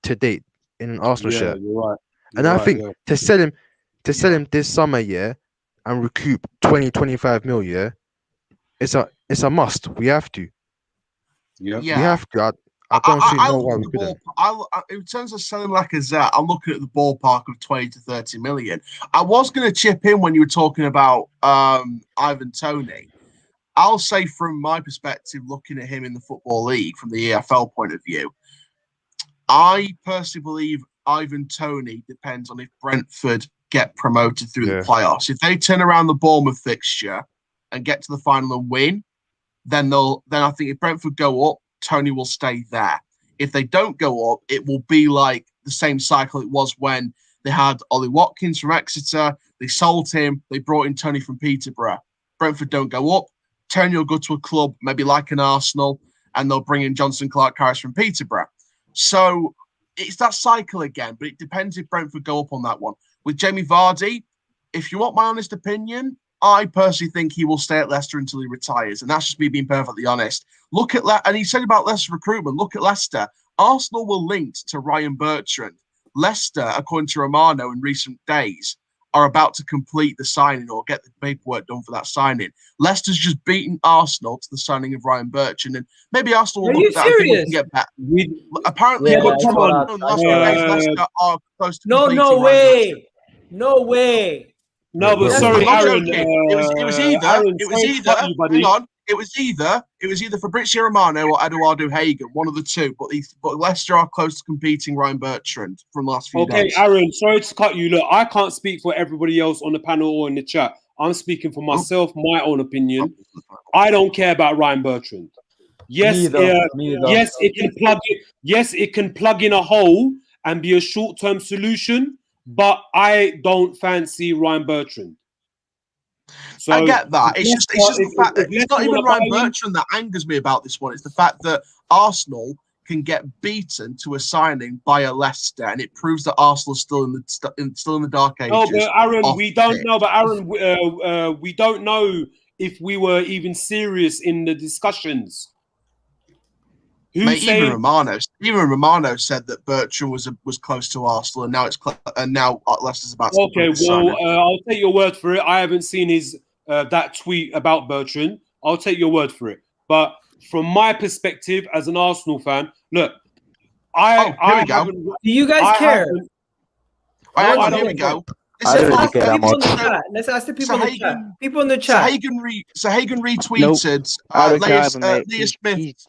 to date in an Arsenal shirt. You're right. And I think to sell him this summer, yeah, and recoup 20-25 mil, yeah, it's a must. We have to. Yeah. We have to. I don't see no why we couldn't. In terms of selling Lacazette, I'm looking at the ballpark of 20 to 30 million. I was going to chip in when you were talking about Ivan Toney. I'll say from my perspective, looking at him in the Football League from the EFL point of view, I personally believe Ivan Toney depends on if Brentford get promoted through the playoffs. If they turn around the Bournemouth fixture and get to the final and win, then I think if Brentford go up, Toney will stay there. If they don't go up, it will be like the same cycle it was when they had Ollie Watkins from Exeter. They sold him. They brought in Toney from Peterborough. Brentford don't go up. Toney will go to a club, maybe like an Arsenal, and they'll bring in Johnson Clark-Harris from Peterborough. So it's that cycle again, but it depends if Brentford go up on that one. With Jamie Vardy, if you want my honest opinion, I personally think he will stay at Leicester until he retires, and that's just me being perfectly honest. Look at and he said about Leicester recruitment. Look at Leicester. Arsenal were linked to Ryan Bertrand. Leicester, according to Romano in recent days, are about to complete the signing or get the paperwork done for that signing. Leicester's just beaten Arsenal to the signing of Ryan Bertrand, and maybe Arsenal will look at that and think we can get back. Apparently, Leicester are close to completing. No way. No way. No, but sorry, Aaron. It was either Fabrizio Romano or Eduardo Hagen, one of the two. But Leicester are close to competing Ryan Bertrand from the last few days. Okay, Aaron, sorry to cut you. Look, I can't speak for everybody else on the panel or in the chat. I'm speaking for myself, my own opinion. I don't care about Ryan Bertrand. Yes, yes, it can plug in. Yes, it can plug in a hole and be a short-term solution. But I don't fancy Ryan Bertrand. So I get that. It's just the fact that it's not even Ryan Bertrand that angers me about this one. It's the fact that Arsenal can get beaten to a signing by a Leicester, and it proves that Arsenal is still in the dark ages. No, but Aaron, we don't know. But Aaron, we don't know if we were even serious in the discussions. Even Romano said that Bertrand was close to Arsenal, and now Leicester's about to. Okay, well, I'll take your word for it. I haven't seen his that tweet about Bertrand. I'll take your word for it. But from my perspective as an Arsenal fan, look, Do you guys care? Here we go. Let's ask the people in the chat. People in the chat. So Hagen retweeted Leah Smith's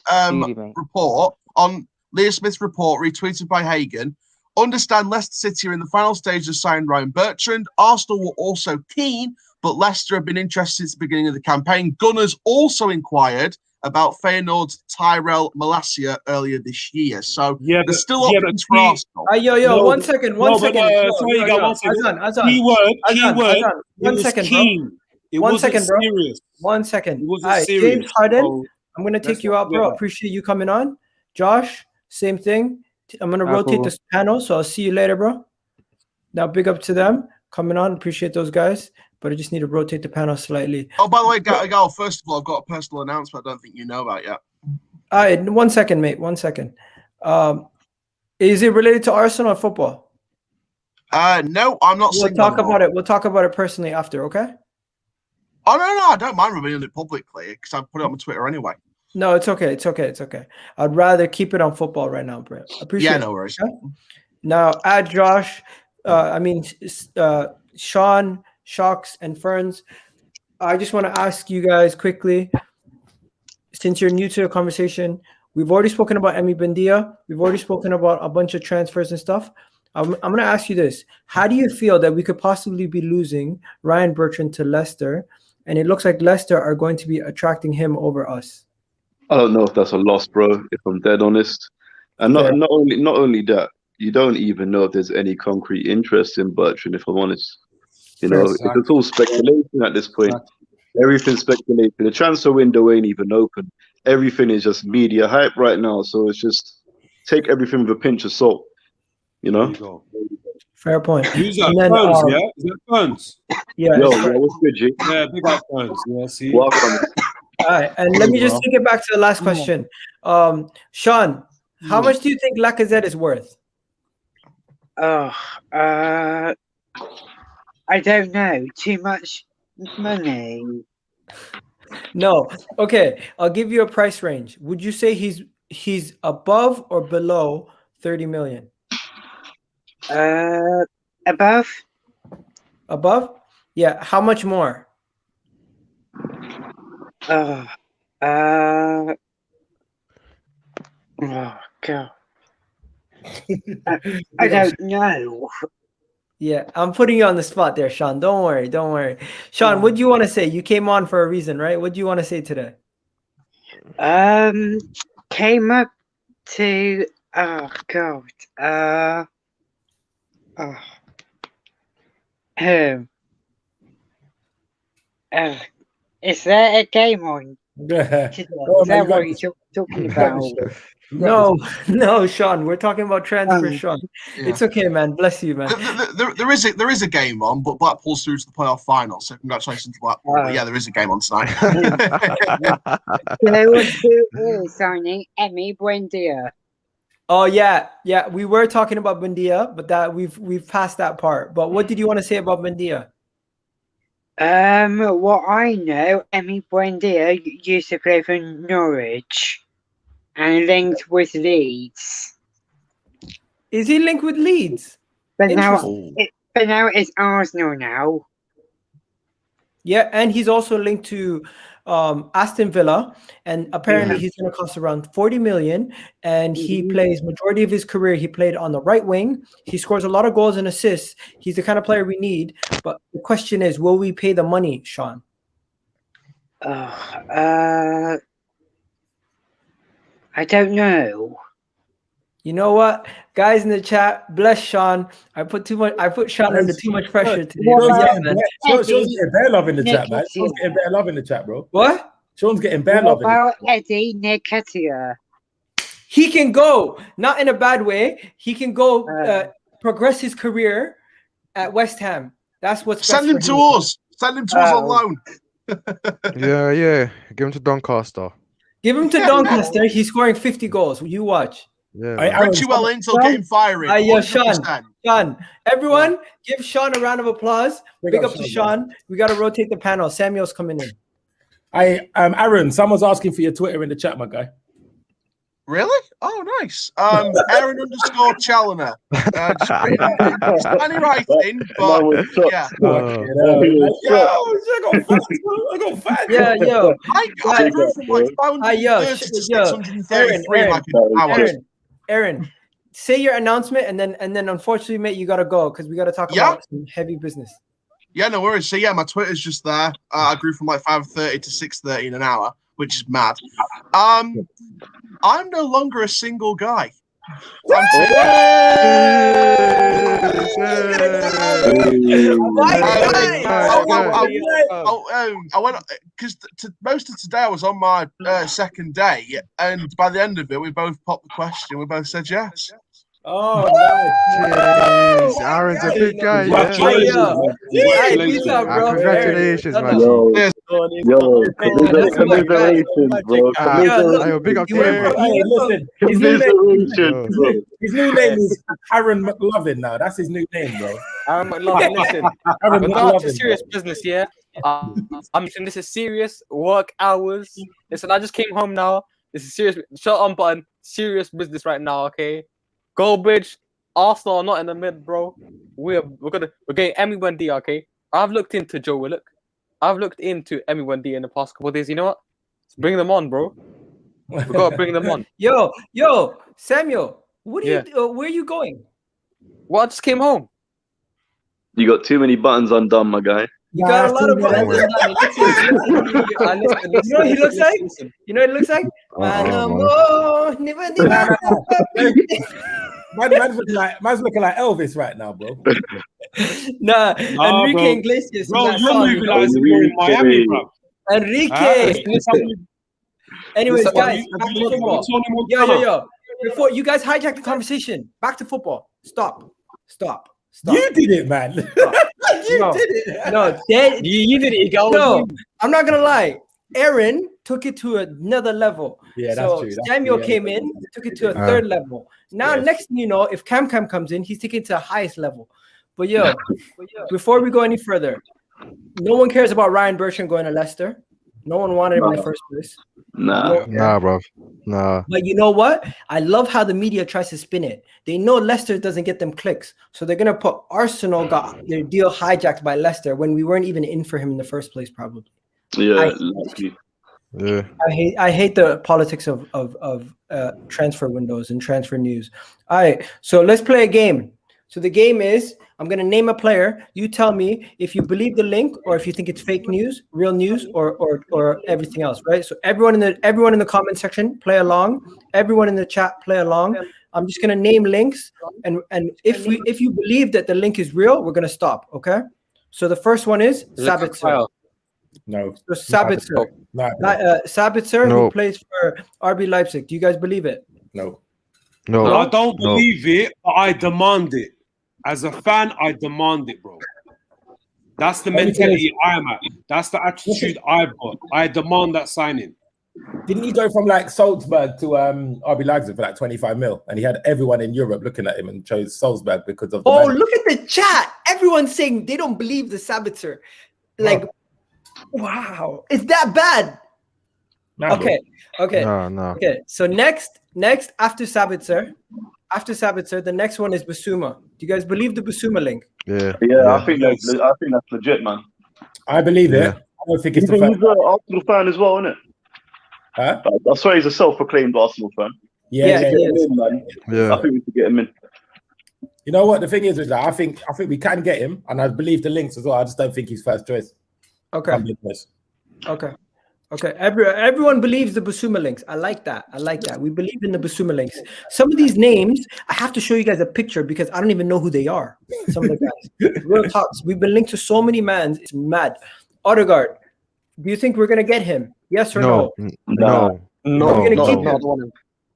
report on Leah Smith's report retweeted by Hagen. Understand Leicester City are in the final stage of signing Ryan Bertrand. Arsenal were also keen, but Leicester have been interested since the beginning of the campaign. Gunners also inquired about Feyenoord's Tyrell Malacia earlier this year. So there's still options for Arsenal. One second. James Harden, I'm going to take you out, bro. Appreciate you coming on. Josh, same thing. I'm going to rotate this panel, so I'll see you later, bro. Now, big up to them coming on. Appreciate those guys. But I just need to rotate the panel slightly. Oh, by the way, Egal, first of all, I've got a personal announcement I don't think you know about yet. All right, 1 second, mate. 1 second. Is it related to Arsenal or football? No, I'm not saying talk about it. We'll talk about it personally after, okay? Oh, no, I don't mind revealing it publicly because I put it on my Twitter anyway. No, it's okay. I'd rather keep it on football right now, bro. Appreciate it. No worries. Okay? Now, add Josh, Sean, Shocks, and Ferns. I just want to ask you guys quickly, since you're new to the conversation, we've already spoken about Emiliano Buendia. We've already spoken about a bunch of transfers and stuff. I'm going to ask you this. How do you feel that we could possibly be losing Ryan Bertrand to Leicester, and it looks like Leicester are going to be attracting him over us? I don't know if that's a loss, bro, if I'm dead honest. And Fair. not only that, you don't even know if there's any concrete interest in Bertrand, if I'm honest. You know, it's all speculation at this point. Everything's speculation. The transfer window ain't even open. Everything is just media hype right now. So it's just take everything with a pinch of salt. You know? There you go. Fair point. Who's that? And then, Burns, yeah? Is that Burns? Yeah. Yo, what's good, G? Yeah, big up Burns. Yeah, see? Welcome. All right, and let me just take it back to the last question. Sean, how much do you think Lacazette is worth? I don't know. Too much money. No. Okay, I'll give you a price range. Would you say he's above or below 30 million? Above? Above? Yeah. How much more? Oh God. I don't know. Yeah, I'm putting you on the spot there, Sean. Don't worry. Sean, what do you want to say? You came on for a reason, right? What do you want to say today? Came up to oh God. Is there a game on? Is that what you're talking about? No, Sean. We're talking about transfer, Sean. Yeah. It's okay, man. Bless you, man. There is a game on, but Blackpool's through to the playoff final. So congratulations to Blackpool. But yeah, there is a game on tonight. Who is signing Emmy Buendia? Oh yeah. We were talking about Buendia, but that we've passed that part. But what did you want to say about Buendia? What I know, Emmy Buendia used to play for Norwich and linked with Leeds. Is he linked with Leeds? But now it's Arsenal now. Yeah, and he's also linked to Aston Villa, and apparently he's going to cost around 40 million. And he plays majority of his career. He played on the right wing. He scores a lot of goals and assists. He's the kind of player we need. But the question is, will we pay the money, Sean? I don't know. You know what, guys in the chat, bless Sean. I put Sean under too much pressure today. Sean's getting bare love in the chat, man. Sean's getting bare love in the chat, bro. What? Sean's getting bare What love. about Eddie Nketiah? He can go, not in a bad way. He can go progress his career at West Ham. That's what's Send him best to for him. us. Send him to us on loan. Yeah. Give him to Doncaster. Give him to Doncaster. He's scoring 50 goals. You watch. Yeah. Richie Wellington getting firing. Yeah, Sean. Everyone, give Sean a round of applause. Big up to Sean. We got to rotate the panel. Samuel's coming in. Aaron, someone's asking for your Twitter in the chat, my guy. Really? Oh, nice. Aaron _Challoner. Any writing, but yeah. I got fans. Yo. I go from like 530 to 633 like an hour. Aaron, say your announcement, and then unfortunately, mate, you gotta go because we gotta talk about some heavy business. Yeah, no worries. So yeah, my Twitter's just there. I grew from like 530 to 630 in an hour, which is mad. I'm no longer a single guy. I went because most of today I was on my second day, and by the end of it, we both popped the question. We both said yes. Oh, nice. Aaron's a big guy. Congratulations, man. Congratulations, bro. Big up to him. Listen, his new name is Aaron McLovin now. That's his new name, bro. Aaron McLovin, listen. Aaron We're McLovin, going to serious business, yeah? I'm saying this is serious work hours. Listen, I just came home now. This is serious. Shut on button. Serious business right now, okay? Goldbridge, Arsenal are not in the mid, bro. We're getting Emmy Buendia, okay? I've looked into Joe Willock. I've looked into Emmy Buendia in the past couple of days. You know what? Let's bring them on, bro. We gotta bring them on. Yo, Samuel, what are you? Where are you going? Well, I just came home. You got too many buttons undone, my guy. You got a lot of Don't worry. You know what he looks like? You know what it looks like? Man's looking like Elvis right now, bro. Nah, Nah, Enrique bro. Iglesias. Bro, in that you're song, moving you know? like you're in Miami, bro. Enrique. Anyways, guys, back to football. Yo. Before you guys hijack the conversation, back to football. Stop. You did it, man. You did it. No, you did it. No, I'm not gonna lie. Aaron took it to another level. Yeah, that's so true. Samuel came in, took it to a third level. Now, next thing you know, if Cam comes in, he's taking it to the highest level. But before we go any further, no one cares about Ryan Bertrand going to Leicester. No one wanted him in the first place. Nah, bro. Nah. But you know what? I love how the media tries to spin it. They know Leicester doesn't get them clicks. So they're going to put Arsenal got their deal hijacked by Leicester when we weren't even in for him in the first place, probably. Yeah, I hate the politics of transfer windows and transfer news. All right, so let's play a game. So the game is, I'm going to name a player. You tell me if you believe the link or if you think it's fake news, real news, or everything else, right? So everyone in the comment section, play along. Everyone in the chat, play along. I'm just going to name links, and if you believe that the link is real, we're going to stop, okay? So the first one is Sabitzer. No. So Sabitzer. Sabitzer, who plays for RB Leipzig. Do you guys believe it? No. I don't believe it, but I demand it. As a fan, I demand it, bro. That's the mentality I'm at. That's the attitude I've got. I demand that signing. Didn't he go from like Salzburg to RB Leipzig for like 25 mil? And he had everyone in Europe looking at him and chose Salzburg because of the money. Look at the chat. Everyone's saying they don't believe the Sabitzer. Like, wow. It's that bad. Nah, okay. No. Okay. So next after Sabitzer, the next one is Basuma. Do you guys believe the Basuma link? Yeah. I think that's legit, man. I believe it. I don't think it's he's an Arsenal fan as well, isn't it? Huh? I swear he's a self-proclaimed Arsenal fan. Yeah, he is. I think we should get him in. You know what the thing is that I think we can get him, and I believe the links as well. I just don't think he's first choice. Okay. Everyone believes the Basuma links. I like that. We believe in the Basuma links. Some of these names, I have to show you guys a picture because I don't even know who they are. Some of the guys. Real talks. We've been linked to so many mans. It's mad. Odegaard, do you think we're gonna get him? Yes or no? No. We're gonna keep him.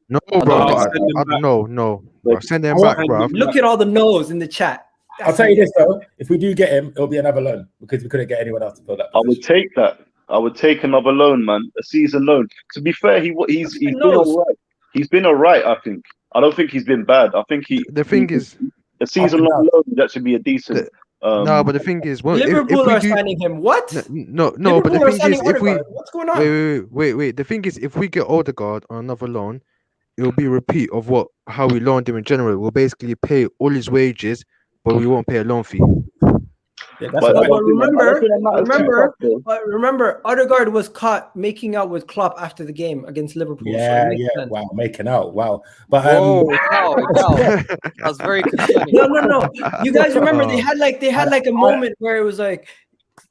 No, bro. No. Send him back, bro. Look at all the no's in the chat. I'll tell you this though: if we do get him, it'll be another loan because we couldn't get anyone else to fill that position. I would take that. I would take another loan, man. A season loan. To be fair, he's been all right. He's been all right, I think. I don't think he's been bad. I think the thing is a season long loan that should be a decent. No, but the thing is, Liverpool are signing him. What? No. But the thing is, if we what's going on? Wait. The thing is, if we get Odegaard on another loan, it will be a repeat of how we loaned him in general. We'll basically pay all his wages, but we won't pay a loan fee. Yeah, but remember, Odegaard was caught making out with Klopp after the game against Liverpool. Yeah. Wow, making out. Wow. But that's very concerning. No. You guys remember they had like a moment where it was like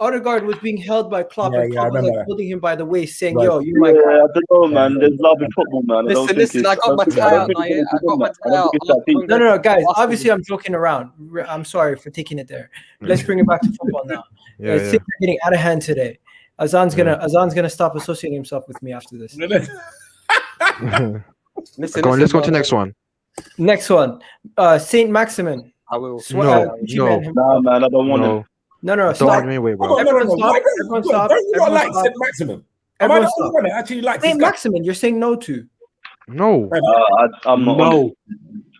Odegaard was being held by Klopp and Klopp was like holding him by the waist, saying, "Yo, you might." I don't know, man. There's love in football, man. Listen. I got my tie out now. I got my tie out. No, guys. Obviously, I'm joking around. I'm sorry for taking it there. Let's bring it back to football now. It's getting out of hand today. Azan's gonna stop associating himself with me after this. Let's go to the next one. Next one, Saint-Maximin. I will. No, man. I don't want him. No. Stop. Everyone stop. Everyone stop. Maximum. Everyone stop. Actually, like Saint-Maximin. You're saying no to? No. I'm not. No.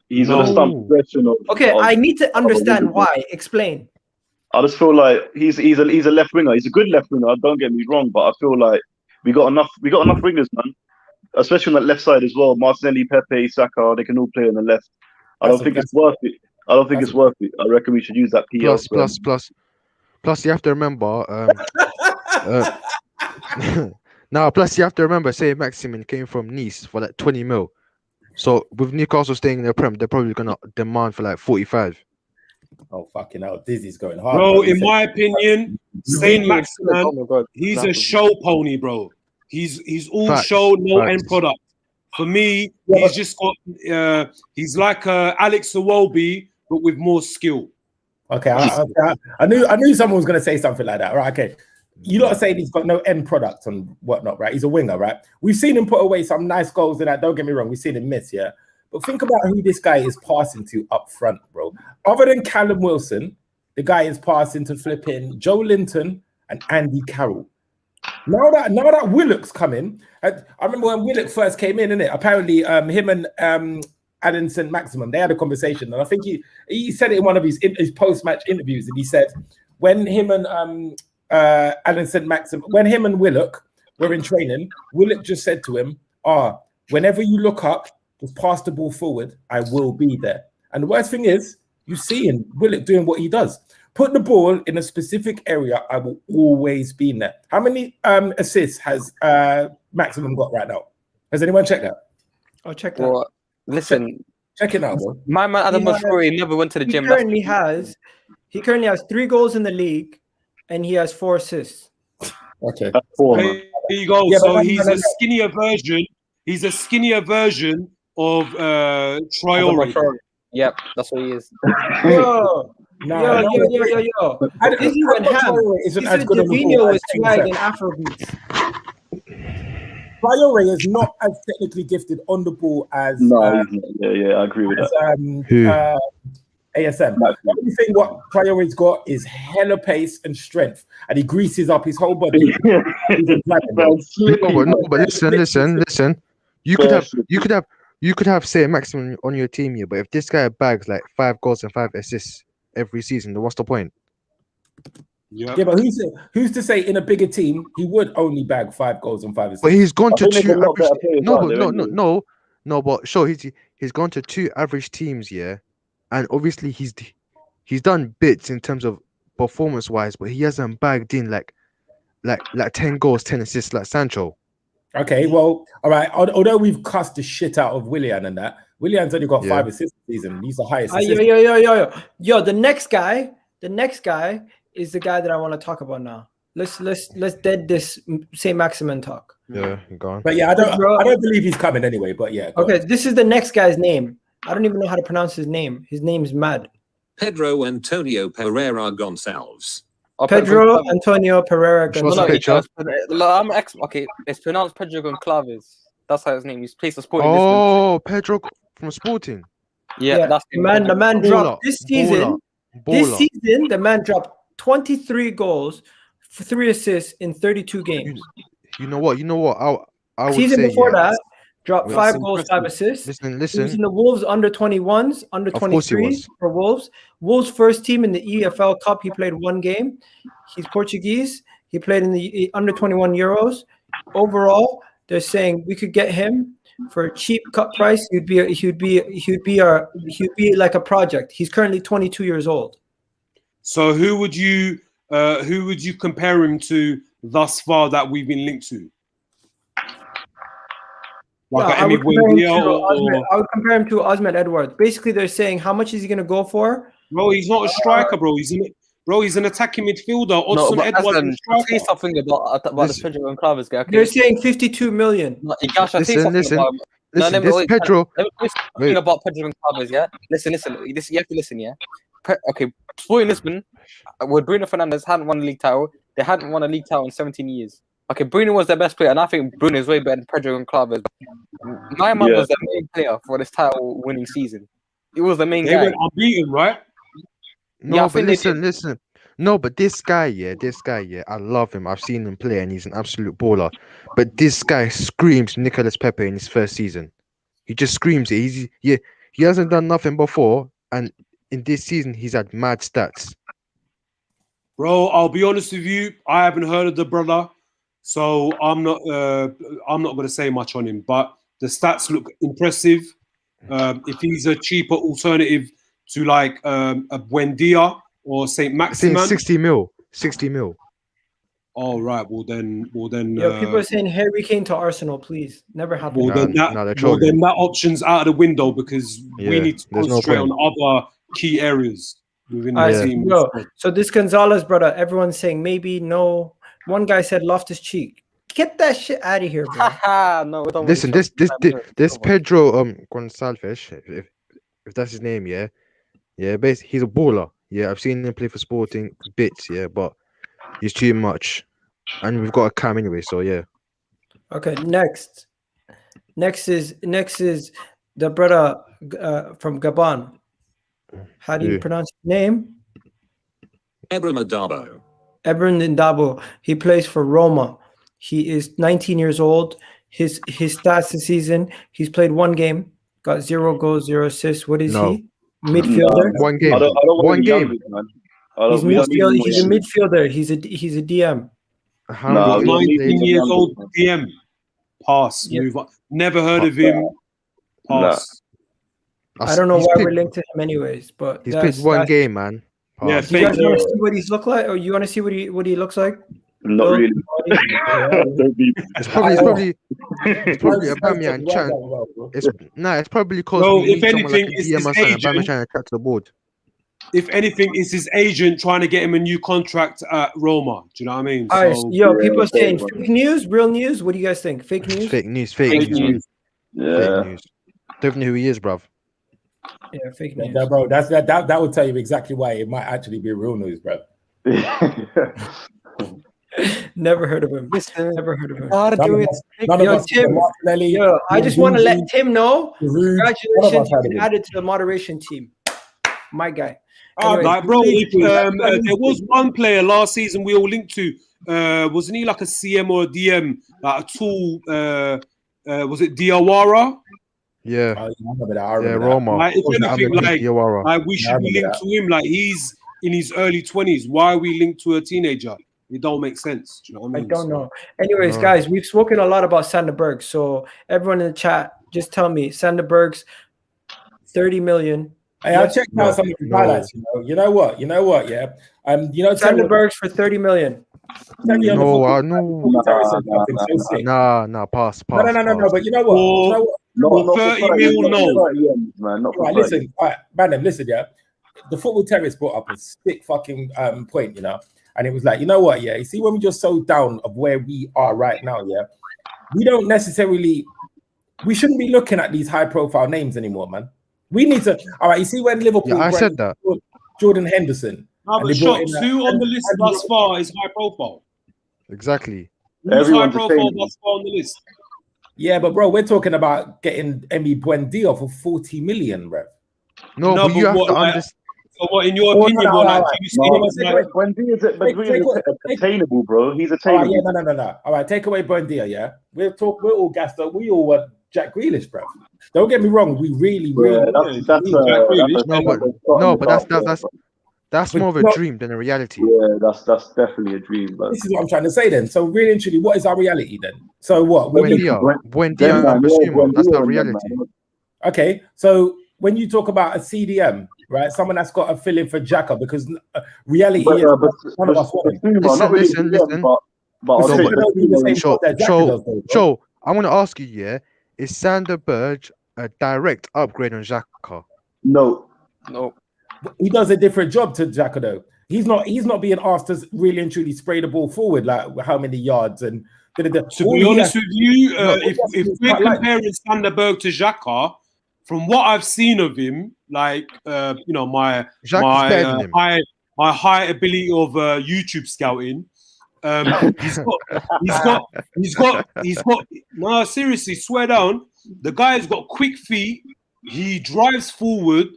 He's an assumption of. Okay, I need to understand why. Explain. I just feel like he's a left winger. He's a good left winger. Don't get me wrong, but I feel like we got enough wingers, man. Especially on that left side as well. Martinelli, Pepe, Saka, they can all play on the left. I don't think it's worth it. I reckon we should use that PL. Plus, you have to remember. Plus you have to remember. Saint-Maximin came from Nice for like 20 mil. So with Newcastle staying in the Prem, they're probably gonna demand for like 45. Oh fucking hell, Dizzy's going hard. Bro, He in said- my opinion, saint-maximin, Oh my god. he's a show pony, bro. He's all Facts, show, no facts. end product. For me, Yeah, he's just got. He's like Alex Iwobi, but with more skill. Okay, I knew someone was going to say something like that. Right, okay. You lot are saying he's got no end product and whatnot, right? He's a winger, right? We've seen him put away some nice goals in that. Don't get me wrong, we've seen him miss, yeah. But think about who this guy is passing to up front, bro. Other than Callum Wilson, the guy is passing to flipping Joe Linton and Andy Carroll. Now that Willock's coming, I remember when Willock first came in, innit? Apparently, him and Alan Saint-Maximin, they had a conversation, and I think he said it in one of his post-match interviews, and he said when him and Alan Saint-Maximin, when him and Willock were in training, Willock just said to him, whenever you look up, just pass the ball forward, I will be there. And the worst thing is, you see him, Willock doing what he does. Put the ball in a specific area, I will always be in there. How many assists has Maximum got right now? Has anyone checked that? I'll check that. Well, listen, check it out, bro. My man Adam Mashuri never went to the gym. He currently has 3 goals in the league, and he has 4 assists. Okay. There you go. Yeah, so but he's a skinnier version. He's a skinnier version of Traore. Yep, that's what he is. Yo. Dizzy went ham. He said Davino was swag in Afrobeats. Traore is not as technically gifted on the ball as I agree with that. ASM. The only thing what Traore's got is hella pace and strength, and he greases up his whole body. No, but listen. You could have say Maximum on your team here, but if this guy bags like 5 goals and 5 assists every season, then what's the point? Yeah, but who's to say in a bigger team he would only bag 5 goals and 5 assists? But he's gone to 2 average. No, but sure, he's gone to 2 average teams, yeah, and obviously he's done bits in terms of performance wise, but he hasn't bagged in like 10 goals, 10 assists like Sancho. Okay, well, all right. Although we've cussed the shit out of Willian and that, Willian's only got 5 assists this season. He's the highest. Yo. The next guy is the guy that I want to talk about now. Let's dead this saint-maximin talk. Yeah, go on. But yeah, I don't believe he's coming anyway. But yeah. Okay, this is the next guy's name. I don't even know how to pronounce his name. His name's mad. Pedro Antonio Pereira Gonçalves. Pedro Antonio Pereira Gonçalves. Okay, it's pronounced Pedro Gonçalves. That's how his name is. Plays for Sporting. Oh, Pedro from Sporting. Yeah, that's the man dropped this season. This season, the man dropped 23 goals for 3 assists in 32 games. You know what? I would season say before that, dropped 5 goals, 5 assists. Listen. He was in the Wolves under 21s, under 23s for Wolves. Wolves' first team in the EFL Cup. He played 1 game. He's Portuguese. He played in the under 21 Euros. Overall, they're saying we could get him for a cheap cut price. He'd be like a project. He's currently 22 years old. So who would you compare him to thus far that we've been linked to? I would compare him to Osman Edouard. Basically, they're saying how much is he going to go for? Bro, he's not a striker, bro. He's an attacking midfielder. Say something about the Pedro Gonçalves guy. Okay. They're saying 52 million. Listen, Pedro. Let me say something about Pedro Gonçalves. Yeah, listen. You have to listen. Yeah. Okay, Sporting Lisbon, with Bruno Fernandes hadn't won a league title. They hadn't won a league title in 17 years. Okay, Bruno was their best player, and I think Bruno is way better than Pedro Gonçalves. My man was the main player for this title-winning season. He was the main guy. They went unbeaten, right? No, but listen. No, but this guy, I love him. I've seen him play, and he's an absolute baller. But this guy screams Nicolas Pepe in his first season. He just screams it. He hasn't done nothing before, and in this season, he's had mad stats. Bro, I'll be honest with you. I haven't heard of the brother, so I'm not going to say much on him. But the stats look impressive. If he's a cheaper alternative to like a Buendia or saint-maximin, 60 mil. Oh right, well then. People are saying Harry Kane to Arsenal, please. Never happened. Well, then that option's out of the window because we need to concentrate on other key areas. within All the right, team. yo, so this Gonzalez brother, everyone's saying maybe no. One guy said Loftus Cheek. Get that shit out of here, bro. No, we don't Listen, really this Pedro Gonçalves, if that's his name, yeah, basically he's a baller. Yeah, I've seen him play for Sporting bits, yeah, but he's too much, and we've got a Cam anyway, so yeah. Okay, next is the brother from Gabon. How do you pronounce his name? Ebram Adabo. Ebram Ndabo. He plays for Roma. He is 19 years old. His stats this season: he's played 1 game, got 0 goals, 0 assists. What is he? Midfielder. 1 game. I don't 1 game. He's midfield. He's a midfielder. He's a DM. Nah, 19 years old DM. Pass. Move on. Never heard of him. Pass. I don't know why we're linked to him, anyways. But he's played 1 game, man. Yeah, do you guys want to see what he's look like, or you want to see what he looks like? Not really. It's probably Aubameyang trying. It's probably because if anything, it's his agent trying to track to the board. If anything, it's his agent trying to get him a new contract at Roma. Do you know what I mean? All right, people are saying fake news, real news. What do you guys think? Fake news? Fake news. Yeah. Fake news. Don't know who he is, bruv. Yeah, fake news. No, bro, that would tell you exactly why it might actually be real news, bro. Never heard of him. Never heard of him. Tim, I just want to let Tim know. Congratulations, you've been added to the moderation team. My guy. Anyway, like, bro, there was one player last season we all linked to. Wasn't he like a CM or a DM? Like a tall, was it Diawara? Yeah. Roma. Like, if anything, like we should be linked to him. Like, he's in his early 20s. Why are we linked to a teenager? It don't make sense. Do you know what I mean? I don't know. Anyways, guys, we've spoken a lot about Sander Berg. So everyone in the chat, just tell me, Sander Berg's 30 million. Hey, I checked out some of the highlights. You know what? Yeah. Sander Berg's for 30 million. Nah, pass. No. But you know what? Not 30 mil, no. Right, listen, man, listen, yeah. The Football Terrace brought up a sick fucking point, you know. And it was like, you know what, yeah, you see, when we're just so down of where we are right now, yeah, we shouldn't be looking at these high-profile names anymore, man. We need to, all right, you see when Liverpool... Yeah, I said that. Jordan Henderson. No, but shots, who on the list thus far is high-profile? Exactly. Who's high-profile thus far on the list? Yeah, but bro, we're talking about getting Emiliano Buendia for 40 million, bro. No, but you have to understand. So what, in your opinion, bro, like, do you see Buendia is attainable, bro. He's attainable. No. All right, take away Buendia, yeah? We're all gassed up. We all want Jack Grealish, bro. Don't get me wrong. We really that's more of a dream than a reality. Yeah, that's definitely a dream. But this is what I'm trying to say then. So really and truly, what is our reality then? So what? Buendia, I'm assuming that's our reality. Okay, so when you talk about a CDM, right, someone that's got a fill-in for Xhaka, because reality is one of us want him. So, I want to ask you, yeah, is Sander Berg a direct upgrade on Xhaka? No. He does a different job to Xhaka though. He's not being asked to really and truly spray the ball forward, like how many yards and. To be honest with you, if we're comparing Sander Berg to Xhaka, from what I've seen of him, like my high ability of YouTube scouting, he's got. No, seriously, swear down. The guy's got quick feet. He drives forward.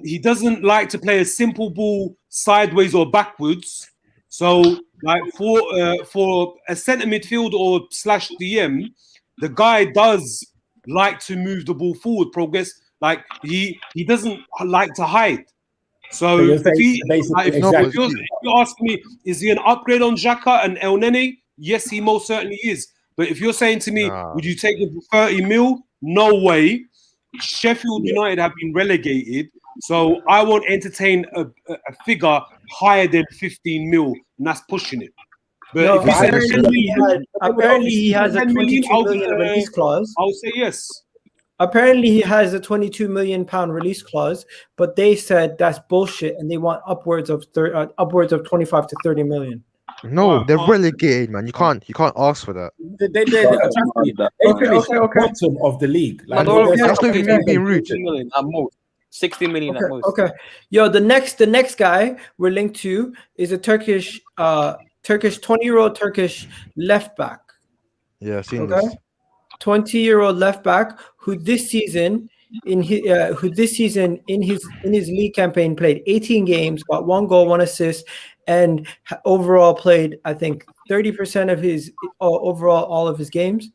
He doesn't like to play a simple ball sideways or backwards. So, like for a centre midfield or / DM, the guy does like to move the ball forward, progress. Like he doesn't like to hide. So if you're asking me, is he an upgrade on Xhaka and El Nene? Yes, he most certainly is. But if you're saying to me, would you take it for 30 mil? No way. Sheffield United have been relegated, so I won't entertain a figure higher than 15 mil, and that's pushing it. But apparently he has a 22 million release clause. I would say yes. Apparently, he has a 22 million pound release clause, but they said that's bullshit, and they want upwards of 25 to 30 million. No, they're relegated, man. You can't ask for that. They finished bottom of the league. Like, that's not even being rude. 60 million at most. 60 million at most. Okay. Yo, the next guy we're linked to is a Turkish 20-year-old Turkish left back. Yeah, I've seen this. 20-year-old left back who this season in his league campaign played 18 games, got 1 goal, 1 assist, and overall played, I think, 30% of his overall all of his games.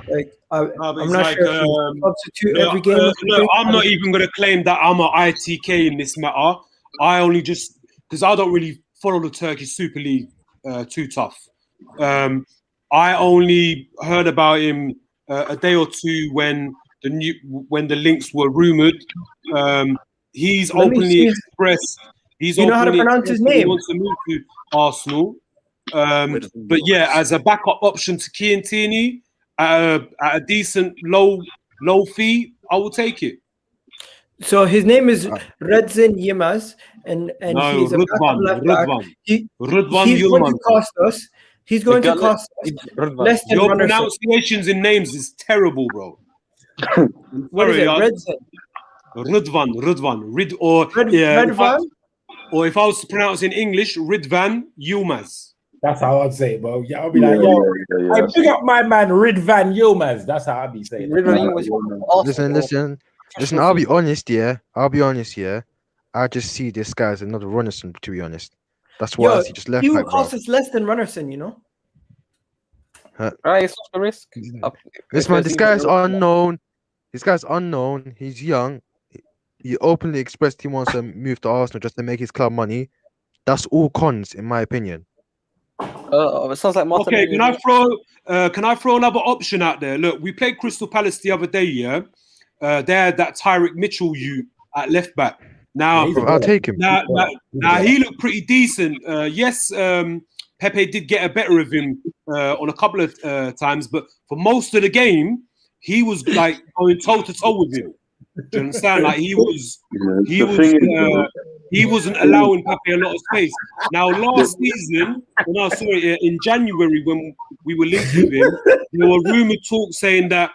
Like I'm not sure if he substitute every game. No, I'm not even going to claim that I'm an ITK in this matter. I only just because I don't really follow the Turkish Super League too tough. I only heard about him a day or two when the links were rumored. He's openly expressed. You know how to pronounce his name? He wants to move to Arsenal. But yeah, as a backup option to Kian Tierney at a decent low fee, I will take it. So his name is Redzin Yilmaz, and he's a backup left back. He's going to cost us. He's going to cost us less than Your Runderson. pronunciations in names is terrible, bro. What is it? Rudvan. Redvan? Or if I was to pronounce in English, Ridvan Yilmaz. That's how I'd say it, bro. Yeah, I'll be like, I pick up my man Ridvan Yilmaz. That's how I'd be saying it. Listen, I'll be honest, yeah. I just see this guy as another Runderson, to be honest. That's why I see just left he back, will bro. cost us less than Runderson, you know? Right, it's the risk. This man, this guy's unknown. He's young. He openly expressed he wants to move to Arsenal just to make his club money. That's all cons, in my opinion. It sounds like Martin. Okay, can I throw another option out there? Look, we played Crystal Palace the other day, yeah? They had that Tyrick Mitchell at left back. Now, I'll take him. Now he looked pretty decent. Yes, Pepe did get a better of him on a couple of times, but for most of the game, he was like going toe to toe with him. Do you understand? Like he wasn't allowing Pepe a lot of space. Now, last season, in January when we were linked with him, there were rumored talks saying that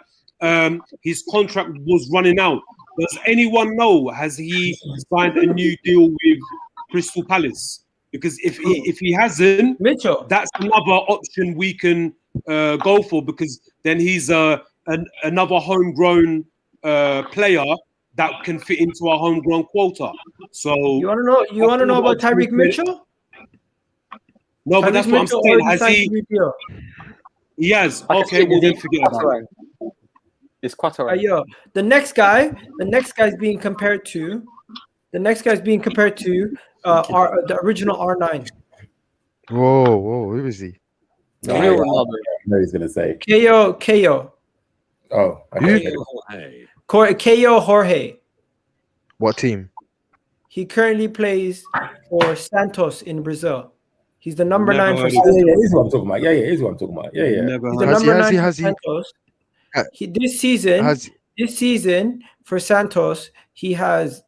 his contract was running out. Does anyone know? Has he signed a new deal with Crystal Palace? Because if he hasn't, Mitchell, that's another option we can go for. Because then he's another homegrown player that can fit into our homegrown quota. So you want to know about Tyrick Mitchell? No, but that's what I'm saying. Has he? He has. Okay, well then forget about it. It's Quattro. The next guy's being compared to the original R9. Whoa, who is he? No, he's gonna say KO. Oh, okay. KO Jorge. What team? He currently plays for Santos in Brazil. He's the number 9 for Santos. Yeah, he's what I'm talking about. He's what I'm talking about. Yeah. He's the number 9 for Santos. This season for Santos, he has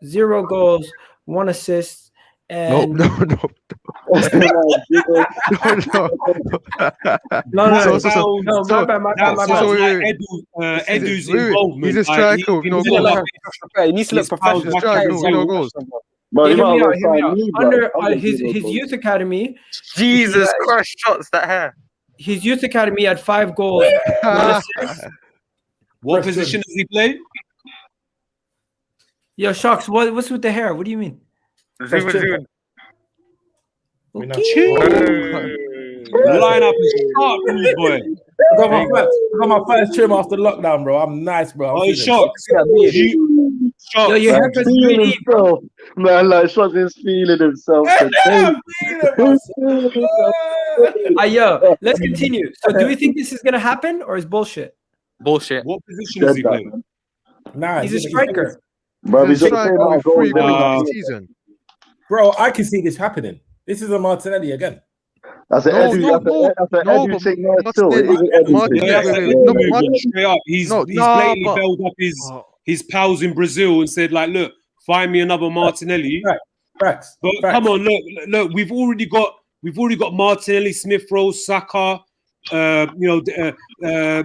0 goals, 1 assist, and No. My bad. Edu's involvement. He's a striker with no goals. He needs to look professional. No goals. Under his youth academy, Jesus Christ, shots that hair. His youth academy had 5 goals. 1 assist. What position does he play? Yo, Shocks, what's with the hair? What do you mean? Zoom. Line up is sharp, boy. I got my first trim after lockdown, bro. I'm nice, bro. Oh, Shocks. Yo, your haircut's pretty, bro. Man, like Shocks is feeling himself. Yo, let's continue. So, do we think this is gonna happen or is bullshit? Bullshit. What position is he playing? Nah, he's a striker. Bro, he's Bro, I can see this happening. This is a Martinelli again. That's an No, Edu. no, no, That's an no, Edu but thing there still. It Martinelli, is an Edu Martinelli, thing. Yeah, that's wait, an wait, Edu no, move. but Yeah, straight up. He's no, blatantly but belled up his pals in Brazil and said like, look, find me another Martinelli. Facts. But come on, look, we've already got Martinelli, Smith Rowe, Saka.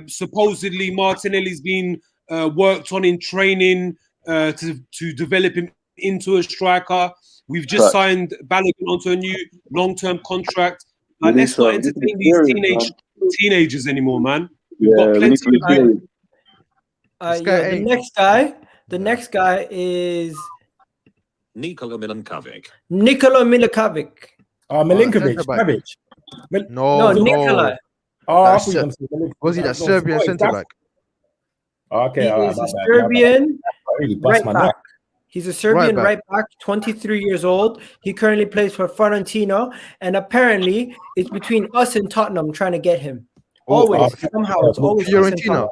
Supposedly Martinelli's been worked on in training to develop him into a striker. We've just signed Balogun onto a new long-term contract. Like, let's not entertain these teenagers anymore, man. We've got plenty to do. The next guy is Nikola Milankovic. Nikola Milankovic. Milinkovic. No, Nikolai. Was he that Serbian centre back? Okay, he is a Serbian right back. neck. He's a Serbian right back, 23 years old. He currently plays for Fiorentina, and apparently it's between us and Tottenham trying to get him. Always, somehow, it's always Fiorentina.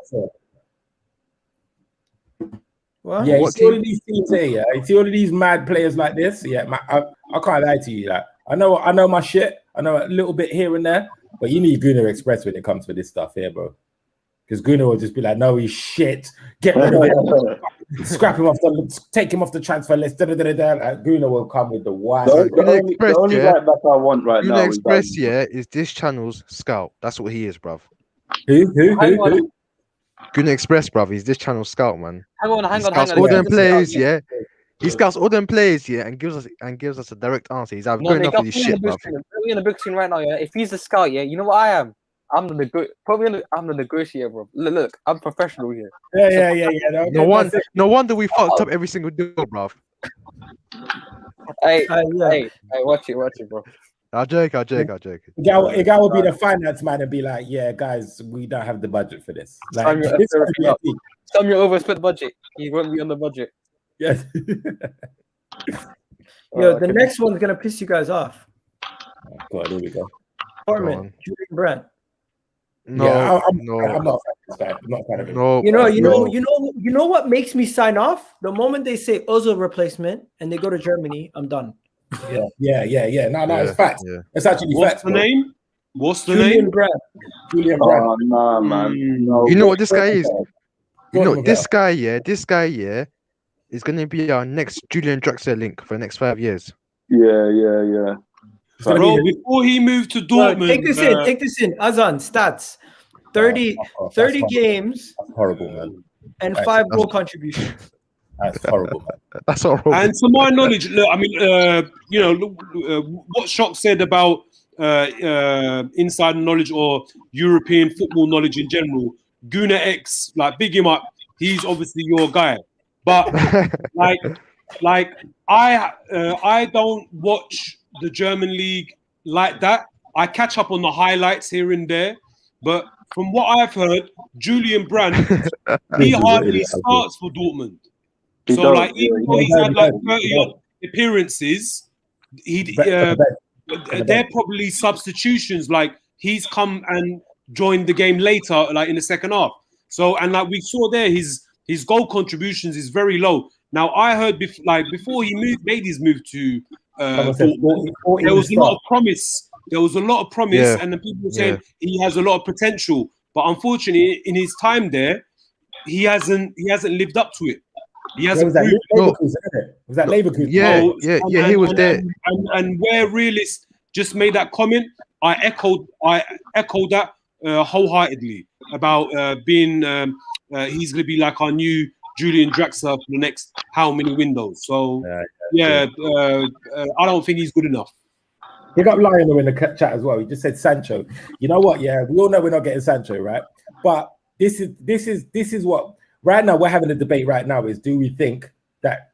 What? Yeah, you see all of these teams here. Yeah, you see all of these mad players like this. Yeah, I can't lie to you. Like, I know my shit. I know a little bit here and there, but you need Gunnar Express when it comes to this stuff here, bro. Because Gunnar will just be like, no, he's shit. Get rid of it. Scrap him off take him off the transfer list. Like, Gunnar will come with the wide. The only right back I want right now Express, is this channel's scout. That's what he is, bruv. Who? Gunnar Express, bruv. He's this channel's scout, man. Hang on. All them players, He scouts all them players, and gives us a direct answer. He's either good enough with his shit, bruv. We're in a big scene right now, yeah. If he's the scout, you know what I am? I'm the negotiator, bro. Look, I'm professional here. Yeah. No wonder we fucked up every single deal, bruv. Hey, watch it, bro. I'll joke. Egal will be the finance man and be like, yeah, guys, we don't have the budget for this. Like, Some you overspent budget. He won't be on the budget. Yes. The next one's gonna piss you guys off. Oh, God, here we go. Julian Brandt. I'm not a fan of him. No. You know what makes me sign off? The moment they say Ozil replacement and they go to Germany, I'm done. Yeah. No, it's facts. Yeah. It's actually facts. What's the Julian name? Brandt. Julian Brandt. Oh, nah, man. No. You know what this guy is? This guy is going to be our next Julian Draxler link for the next 5 years. Yeah. Bro, before he moved to Dortmund... Take this in. Azan, stats. 30 games. That's horrible, man. And 5 goal contributions. That's horrible, man. That's horrible. And to my knowledge, look, I mean, what Shock said about inside knowledge or European football knowledge in general, Gunnar X, like, big him up. He's obviously your guy. But, I don't watch the German league like that. I catch up on the highlights here and there. But from what I've heard, Julian Brandt, he hardly starts for Dortmund. Even though he's had like 30 appearances, they're probably substitutions. Like, he's come and joined the game later, like in the second half. So, and like we saw there, his goal contributions is very low. Now, I heard before he made his move to Dortmund, there was a lot of promise. And the people were saying he has a lot of potential. But unfortunately, in his time there, he hasn't lived up to it. He hasn't. Was that Leverkusen? Yeah, he was there. And where Realist just made that comment, I echoed that wholeheartedly about being. He's going to be like our new Julian Draxler for the next how many windows. So I don't think he's good enough. You got Lionel in the chat as well. He just said Sancho. You know what? Yeah, we all know we're not getting Sancho, right? But this is what right now we're having a debate right now is, do we think that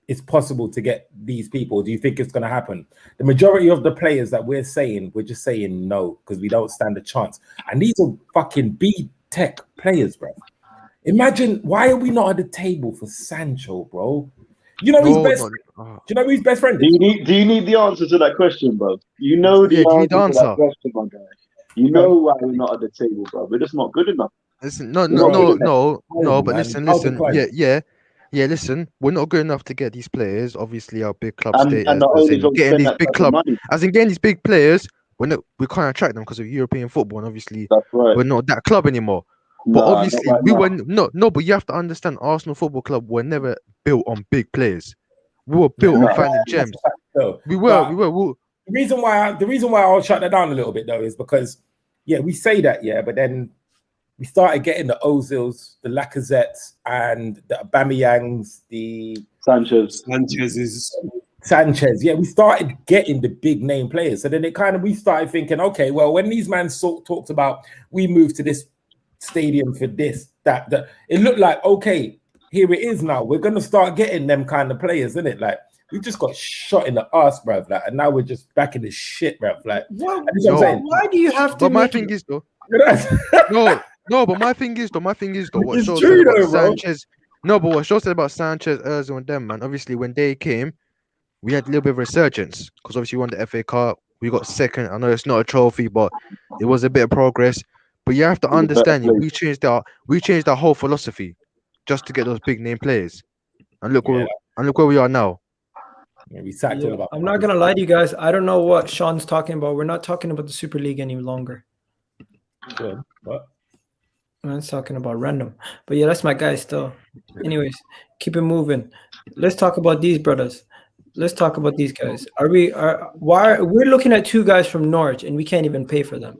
it's possible to get these people? Do you think it's going to happen? The majority of the players that we're just saying no, because we don't stand a chance. And these are fucking B-Tech players, bro. Imagine, why are we not at the table for Sancho, bro? You know his best. Do you know who his best friend is? Do you need the answer to that question, bro? You know the answer to that question, my guy. You know why we're not at the table, bro. We're just not good enough. Listen, no. But listen. Listen, we're not good enough to get these players. Obviously, our big club status, getting these big players. we can't attract them because of European football, and obviously That's right. we're not that club anymore. But Nah, obviously not right we now. were no. But you have to understand, Arsenal Football Club were never built on big players. We were built on finding gems. We were. The reason why I'll shut that down a little bit though is because we say that, but then we started getting the Ozils, the Lacazettes, and the Aubameyangs, the Sanchez. Yeah, we started getting the big name players. So then we started thinking, okay, well, when these men talked about we moved to this stadium for this, that, it looked like, okay, here it is now. We're gonna start getting them kind of players, isn't it? Like we just got shot in the ass, bruv. Like, and now we're just back in the shit, bruv. Like, why do you have to? But my thing is though, but my thing is though, what it's Shaw true said about though, bro. Sanchez. No, but what Shaw said about Sanchez, Ozil, and them, man. Obviously, when they came, we had a little bit of resurgence because obviously we won the FA Cup. We got second. I know it's not a trophy, but it was a bit of progress. But you have to understand, we changed our whole philosophy just to get those big name players. And look where we are now. We sacked all about. I'm not gonna lie to you guys. I don't know what Sean's talking about. We're not talking about the Super League any longer. Good. What? I'm talking about random. But yeah, that's my guy still. Anyways, keep it moving. Let's talk about these brothers. Let's talk about these guys. Why we're looking at two guys from Norwich and we can't even pay for them?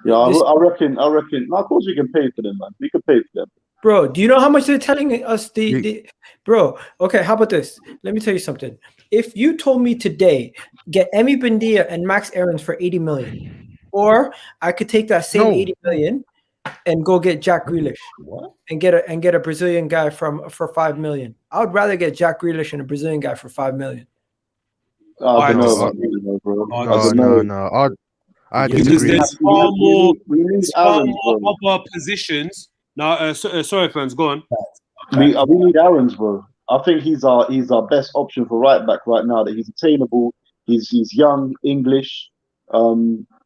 Yeah, I reckon. No, of course we can pay for them, man. We can pay for them. Bro, do you know how much they're telling us? Bro, okay, how about this? Let me tell you something. If you told me today, get Emmy Buendia and Max Aarons for 80 million, or I could take that same 80 million and go get Jack Grealish and get a Brazilian guy for 5 million. I would rather get Jack Grealish and a Brazilian guy for 5 million. I don't know about that, bro. No. I because disagree. there's far more bro. other positions. Now, sorry, friends, go on. We need Aarons, bro. I think he's our best option for right back right now. That he's attainable. He's young, English.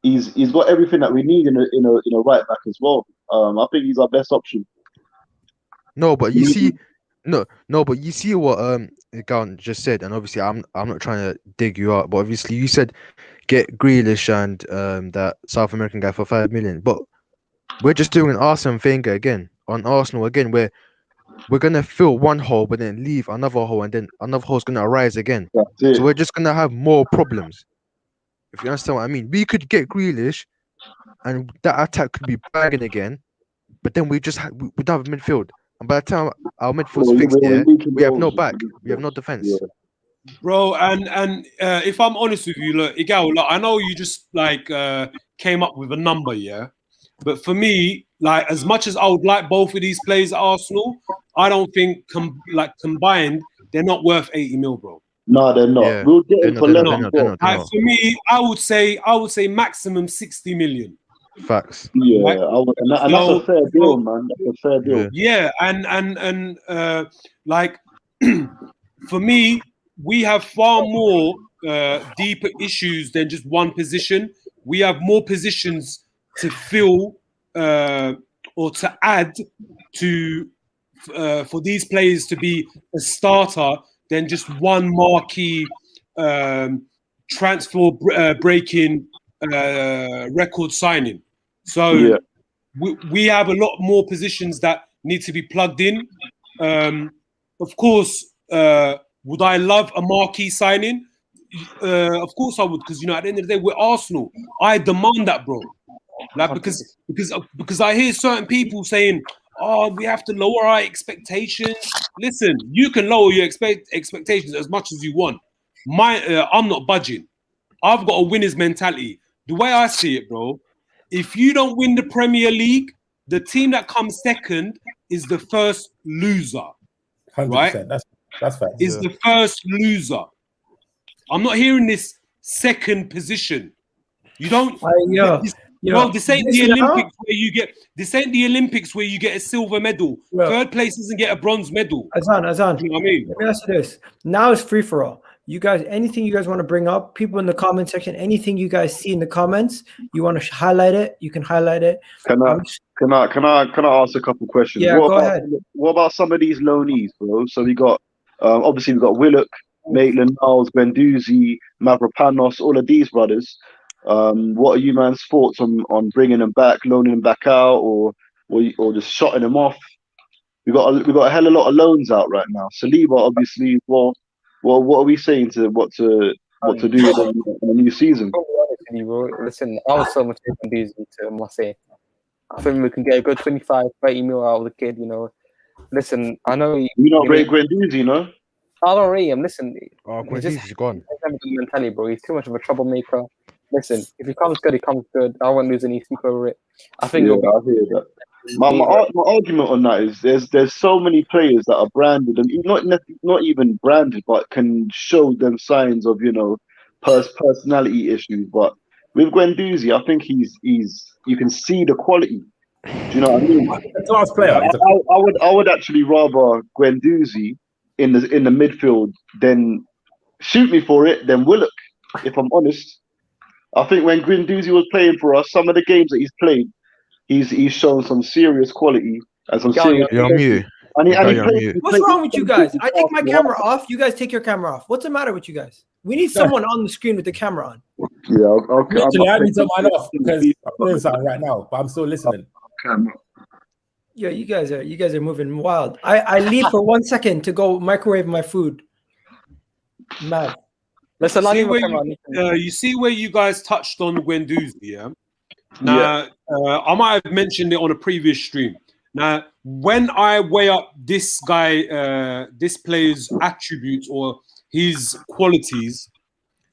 He's got everything that we need in a right back as well. I think he's our best option. No, but you see what Egal just said, and obviously I'm not trying to dig you up, but obviously you said get Grealish and that South American guy for 5 million, but we're just doing an Arsene Wenger again on Arsenal again, where we're gonna fill one hole but then leave another hole, and then another hole's gonna arise again. So we're just gonna have more problems. If you understand what I mean, we could get Grealish, and that attack could be bagging again, but then we don't have a midfield. And by the time our midfield's fixed, we have no back, we have no defense. Yeah. Bro, and if I'm honest with you, look, Egal, I know you just came up with a number, yeah. But for me, like as much as I would like both of these players at Arsenal, I don't think combined they're not worth 80 mil, bro. No, they're not. Yeah. We'll get it for level. For me, I would say maximum 60 million. Facts. Yeah, and that's a fair deal, man. That's a fair deal. Yeah, and like for me, we have far more deeper issues than just one position. We have more positions to fill or to add to for these players to be a starter than just one marquee transfer breaking record signing. So we have a lot more positions that need to be plugged in. Of course, would I love a marquee signing? Of course I would, because at the end of the day, we're Arsenal. I demand that, bro. Like because I hear certain people saying, "Oh, we have to lower our expectations." Listen, you can lower your expectations as much as you want. I'm not budging. I've got a winner's mentality. The way I see it, bro, if you don't win the Premier League, the team that comes second is the first loser. 100%. Right? That's fact. Is the first loser. I'm not hearing this second position. You don't. This ain't the Olympics where you get. This ain't the Olympics where you get a silver medal. Third place doesn't get a bronze medal. Azan. You know what I mean? Let me ask you this. Now it's free for all. You guys, anything you guys want to bring up, people in the comment section, anything you guys see in the comments, you want to highlight it, you can highlight it. Can I ask a couple questions? Yeah, go ahead. What about some of these loanees, bro? So we got obviously we got Willock, Maitland-Niles, Guendouzi, Mavropanos, all of these brothers. What are you man's thoughts on bringing him back, loaning him back out, or just shotting him off? We got a hell of a lot of loans out right now. Saliba, obviously, well, what are we saying to what to do in the new season? Listen, I was so much enthusiasm to Marseille. I think we can get a good 25, 30 mil out of the kid, you know. Listen, I know you not rate Guendouzi, you know? I don't rate him. Listen, Guendouzi's gone. Mentality, bro. He's too much of a troublemaker. Listen, if he comes good, he comes good. I won't lose any sleep over it. I think. Yeah, I hear that. My argument on that is there's so many players that are branded and not even branded, but can show them signs of, you know, personality issues. But with Guendouzi, I think he's you can see the quality. Do you know what I mean? A class player. I would actually rather Guendouzi in the midfield than shoot me for it than Willock, if I'm honest. I think when Guendouzi was playing for us, some of the games that he's played, he's shown some serious quality and some serious. You're on mute. What's wrong with you guys? I take my camera off. You guys take your camera off. What's the matter with you guys? We need someone on the screen with the camera on. Yeah, Actually, I need to mine off because I'm doing something right now, but I'm still listening. Yeah, you guys are moving wild. I leave for 1 second to go microwave my food. Mad. Listen, you see where you guys touched on Guendouzi, yeah? Now, I might have mentioned it on a previous stream. Now, when I weigh up this guy, this player's attributes or his qualities,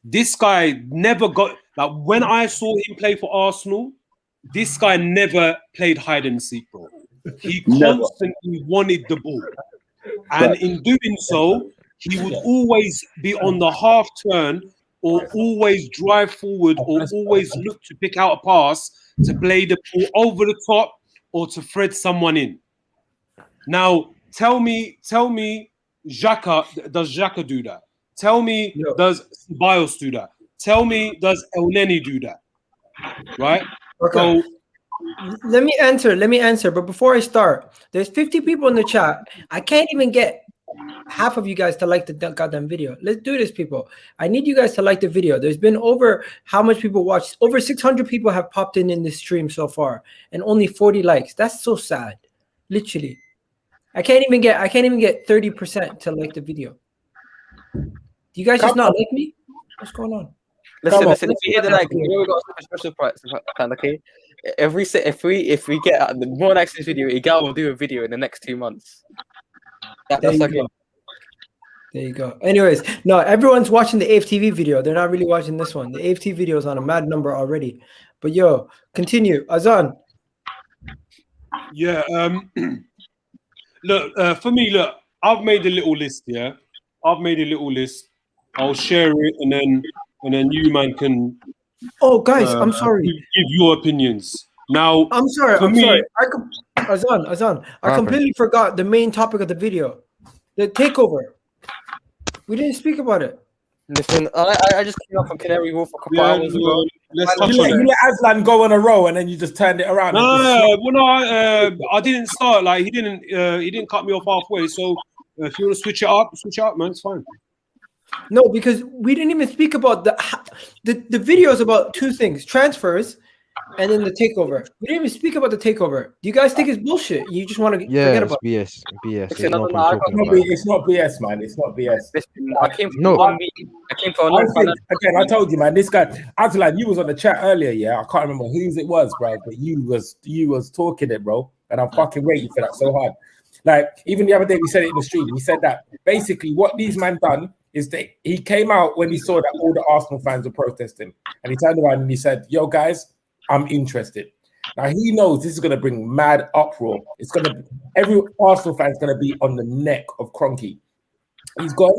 this guy never got, like, when I saw him play for Arsenal, this guy never played hide and seek, bro. He constantly wanted the ball. And in doing so, he would always be on the half turn or always drive forward or always look to pick out a pass to play the ball over the top or to thread someone in. Now, tell me, Xhaka, does Xhaka do that? Tell me, does Bios do that? Tell me, does El Neni do that? Right? Okay. So, let me answer. But before I start, there's 50 people in the chat. I can't even get half of you guys to like the goddamn video. Let's do this, people. I need you guys to like the video. There's been over how much people watched. Over 600 people have popped in this stream so far, and only 40 likes. That's so sad. Literally, I can't even get 30% to like the video. Do you guys just not like me? What's going on? Listen. If you hear the like, we got a special price, okay? If we get the more likes in this video, Egal will do a video in the next 2 months. There you go. Anyways, no, everyone's watching the AFTV video. They're not really watching this one. The AFTV video is on a mad number already. But yo, continue. Azan. Yeah. Look, for me, look, I've made a little list. Yeah, I've made a little list. I'll share it, and then you man can. Oh, guys, I'm sorry. Give your opinions. Now, I'm sorry. Azan. I completely forgot the main topic of the video, the takeover. We didn't speak about it. Listen, I just came up from Canary Wharf a couple hours ago. You let Aslan go on a roll and then you just turned it around. I didn't start. Like he didn't cut me off halfway. So if you want to switch it up, man, it's fine. No, because we didn't even speak about the video is about two things: transfers, and then the takeover. We didn't even speak about the takeover. Do you guys think it's bullshit? You just want to forget about it? BS. It's not BS, man. It's not BS. I came for again, I told you, man. This guy, Aslan, you was on the chat earlier, yeah. I can't remember whose it was, bro, but you was talking it, bro, and I'm fucking waiting for that so hard. Like even the other day, we said it in the stream. We said that basically what these man done is that he came out when he saw that all the Arsenal fans were protesting, and he turned around and he said, "Yo, guys, I'm interested." Now he knows this is going to bring mad uproar. Every Arsenal fan is going to be on the neck of Kroenke. He got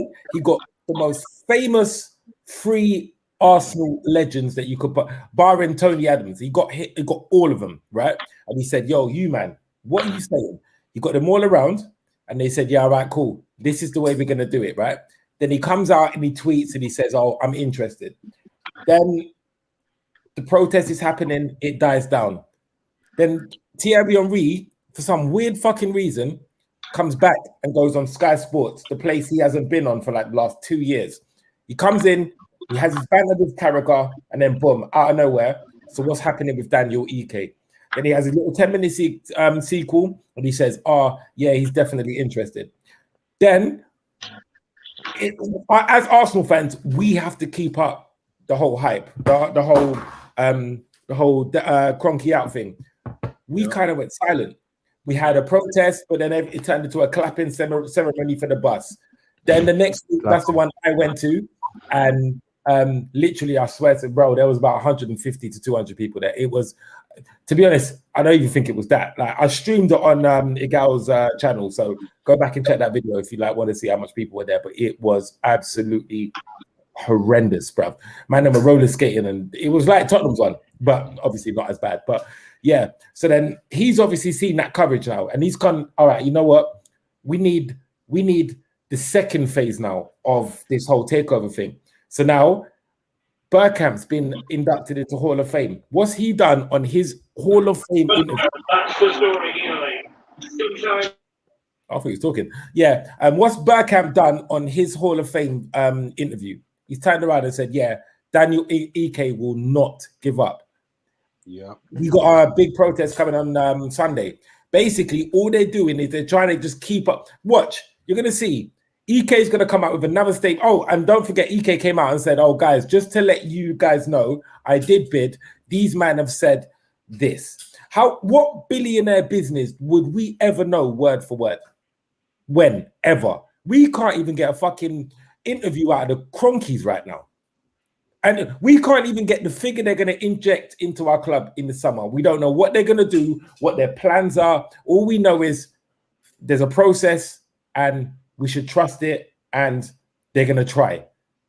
the most famous free Arsenal legends that you could put, barring Tony Adams. He got all of them, right? And he said, "Yo, you man, what are you saying?" He got them all around, and they said, "Yeah, all right, cool. This is the way we're going to do it, right?" Then he comes out and he tweets and he says, "Oh, I'm interested." Then the protest is happening, it dies down. Then Thierry Henry, for some weird fucking reason, comes back and goes on Sky Sports, the place he hasn't been on for like the last 2 years. He comes in, He has his banter with Carragher, and then boom, out of nowhere. So what's happening with Daniel Ike? Then he has a little 10-minute sequel, and he says, "Oh, yeah, he's definitely interested." Then, as Arsenal fans, we have to keep up the whole hype, the whole Cronky out thing. We kind of went silent. We had a protest, but then it turned into a clapping ceremony for the bus. Then the next week, that's the one I went to, and literally, I swear to bro, there was about 150 to 200 people there. It was, to be honest, I don't even think it was that. Like, I streamed it on Egal's channel, so go back and check that video if you want to see how much people were there. But it was absolutely horrendous, bruv. Man, they were roller skating, and it was like Tottenham's one, but obviously not as bad. But yeah, so then he's obviously seen that coverage now, and he's gone, all right, you know what? We need the second phase now of this whole takeover thing. So now Bergkamp's been inducted into Hall of Fame. What's he done on his Hall of Fame interview? I think he's talking. Yeah. What's Bergkamp done on his Hall of Fame interview? He's turned around and said, yeah, Daniel Ike will not give up. Yeah. We got our big protest coming on Sunday. Basically, all they're doing is they're trying to just keep up. Watch, you're going to see. Ike is going to come out with another statement. Oh, and don't forget, Ike came out and said, oh, guys, just to let you guys know, I did bid. These men have said this. What billionaire business would we ever know word for word? When? Ever? We can't even get a fucking interview out of the Cronkies right now. And we can't even get the figure they're going to inject into our club in the summer. We don't know what they're going to do, what their plans are. All we know is there's a process and we should trust it, and they're going to try.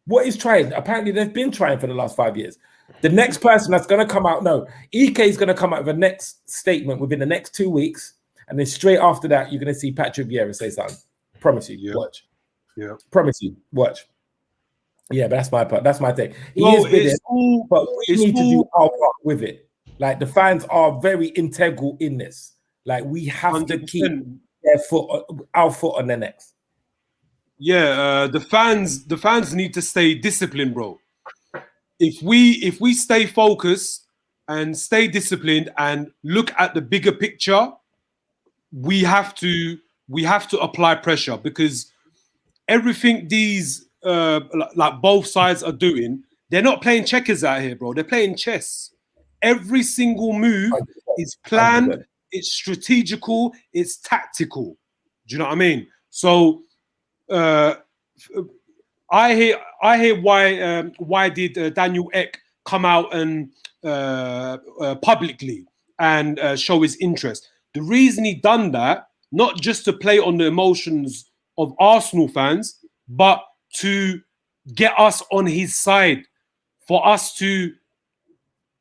What is trying? Apparently, they've been trying for the last 5 years. The next person that's going to come out, Ike is going to come out with a next statement within the next 2 weeks, and then straight after that, you're going to see Patrick Vieira say something. Promise you, watch. Yeah. Promise you, watch. Yeah, but that's my part. That's my take. He is bidding, but we need to do our part with it. Like, the fans are very integral in this. Like, we have 100%. To keep our foot on their necks. Yeah, the fans need to stay disciplined, bro. If we stay focused and stay disciplined and look at the bigger picture, we have to apply pressure, because everything these like both sides are doing, they're not playing checkers out here, bro. They're playing chess. Every single move is planned, it's strategical, it's tactical. Do you know what I mean? So I hear why did Daniel Ek come out and publicly and show his interest. The reason he done that, not just to play on the emotions of Arsenal fans, but to get us on his side, for us to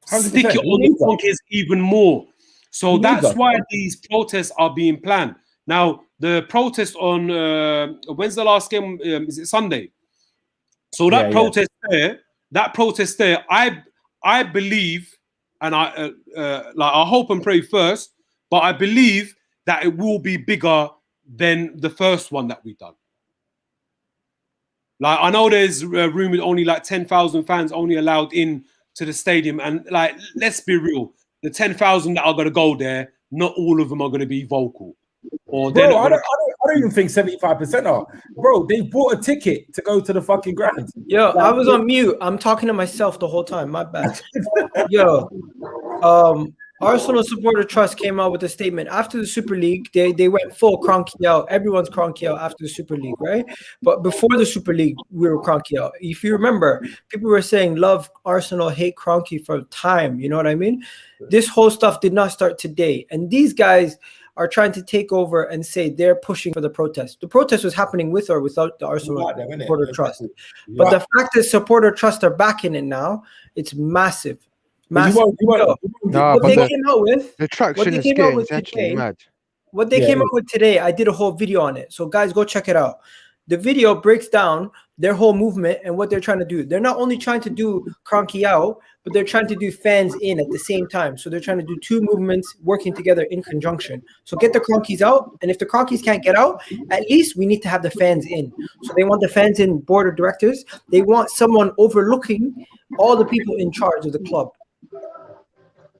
100%. Stick it on the Cronkies even more. So that's why these protests are being planned. Now, the protest on when's the last game? Is it Sunday? So that protest there, I believe, and I hope and pray first, but I believe that it will be bigger than the first one that we done. Like, I know there's rumored only like 10,000 fans only allowed in to the stadium, and like, let's be real, the 10,000 that are going to go there, not all of them are going to be vocal. Or bro, I don't even think 75% are. Bro, they bought a ticket to go to the fucking ground. Yo, I was on mute. I'm talking to myself the whole time. My bad. Yo, Arsenal Supporter Trust came out with a statement after the Super League. They went full cronky out. Everyone's cronky out after the Super League, right? But before the Super League, we were cronky out. If you remember, people were saying love Arsenal, hate cronky for time. You know what I mean? This whole stuff did not start today. And these guys are trying to take over and say they're pushing for the protest. The protest was happening with or without the Arsenal Supporter Trust. But the fact that Supporter Trust are backing it now, it's massive. What they came out with is actually mad. What they came out with today, I did a whole video on it. So guys, go check it out. The video breaks down their whole movement and what they're trying to do. They're not only trying to do Kroenke out, but they're trying to do fans in at the same time. So they're trying to do two movements working together in conjunction. So get the Kroenkes out, and if the Kroenkes can't get out, at least we need to have the fans in. So they want the fans in board of directors. They want someone overlooking all the people in charge of the club.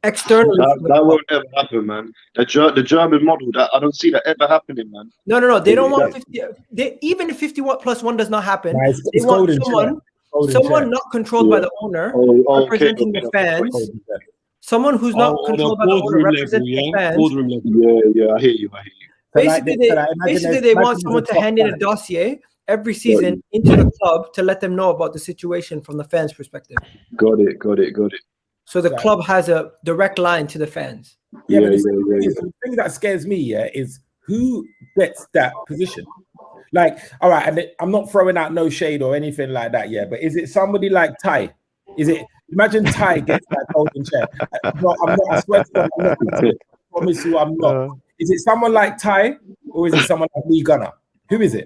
Externally, that won't ever happen, man. The German model, that I don't see that ever happening, man. No. They don't want 50. Even if 51 plus 1 does not happen, they want someone not controlled by the owner, representing the fans. Someone who's not controlled by the owner, representing the fans. Yeah, I hear you. Basically, they want someone to hand in a dossier every season into the club to let them know about the situation from the fans' perspective. Got it. So the club has a direct line to the fans. The thing that scares me, is who gets that position. Like, all right, and I'm not throwing out no shade or anything like that, but is it somebody like Ty? Is it? Imagine Ty gets that golden chair. No, I'm not. I swear to God, I'm not. I promise you, I'm not. Is it someone like Ty, or is it someone like Lee Gunner? Who is it?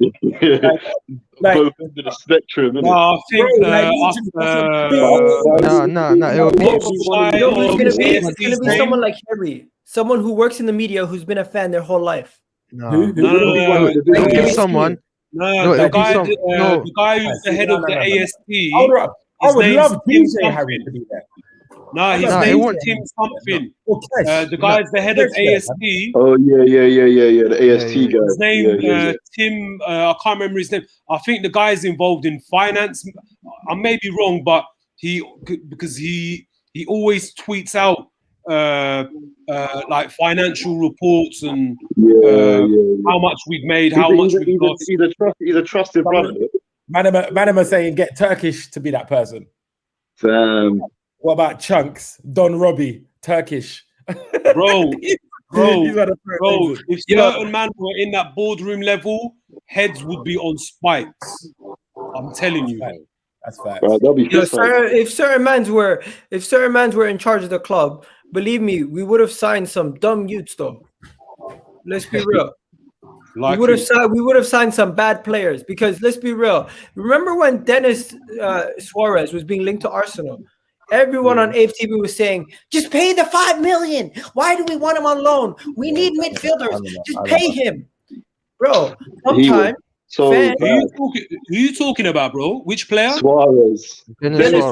Both ends of the spectrum. No, I think it's gonna be someone like Harry, someone who works in the media who's been a fan their whole life. The guy who's the head of the AST. I would love DJ Harry to be there. No, his name's Tim something. The guy's the head of AST. Oh yeah, the AST guy. His name Tim. I can't remember his name. I think the guy's involved in finance. I may be wrong, but because he always tweets out like financial reports and how much we've made, how much we've lost. He's a trusted brother. Manama saying get Turkish to be that person. What about Chunks? Don Robbie, Turkish. Bro, if certain man were in that boardroom level, heads would be on spikes. I'm telling you. That's fact. If certain mans were in charge of the club, believe me, we would have signed some dumb youths though. Let's be real. We would have signed some bad players because let's be real. Remember when Dennis Suarez was being linked to Arsenal? Everyone on AFTV was saying, just pay the 5 million. Why do we want him on loan? We need midfielders. Just pay him. Bro, sometime. So who are you talking about, bro? Which player? Suarez. Dennis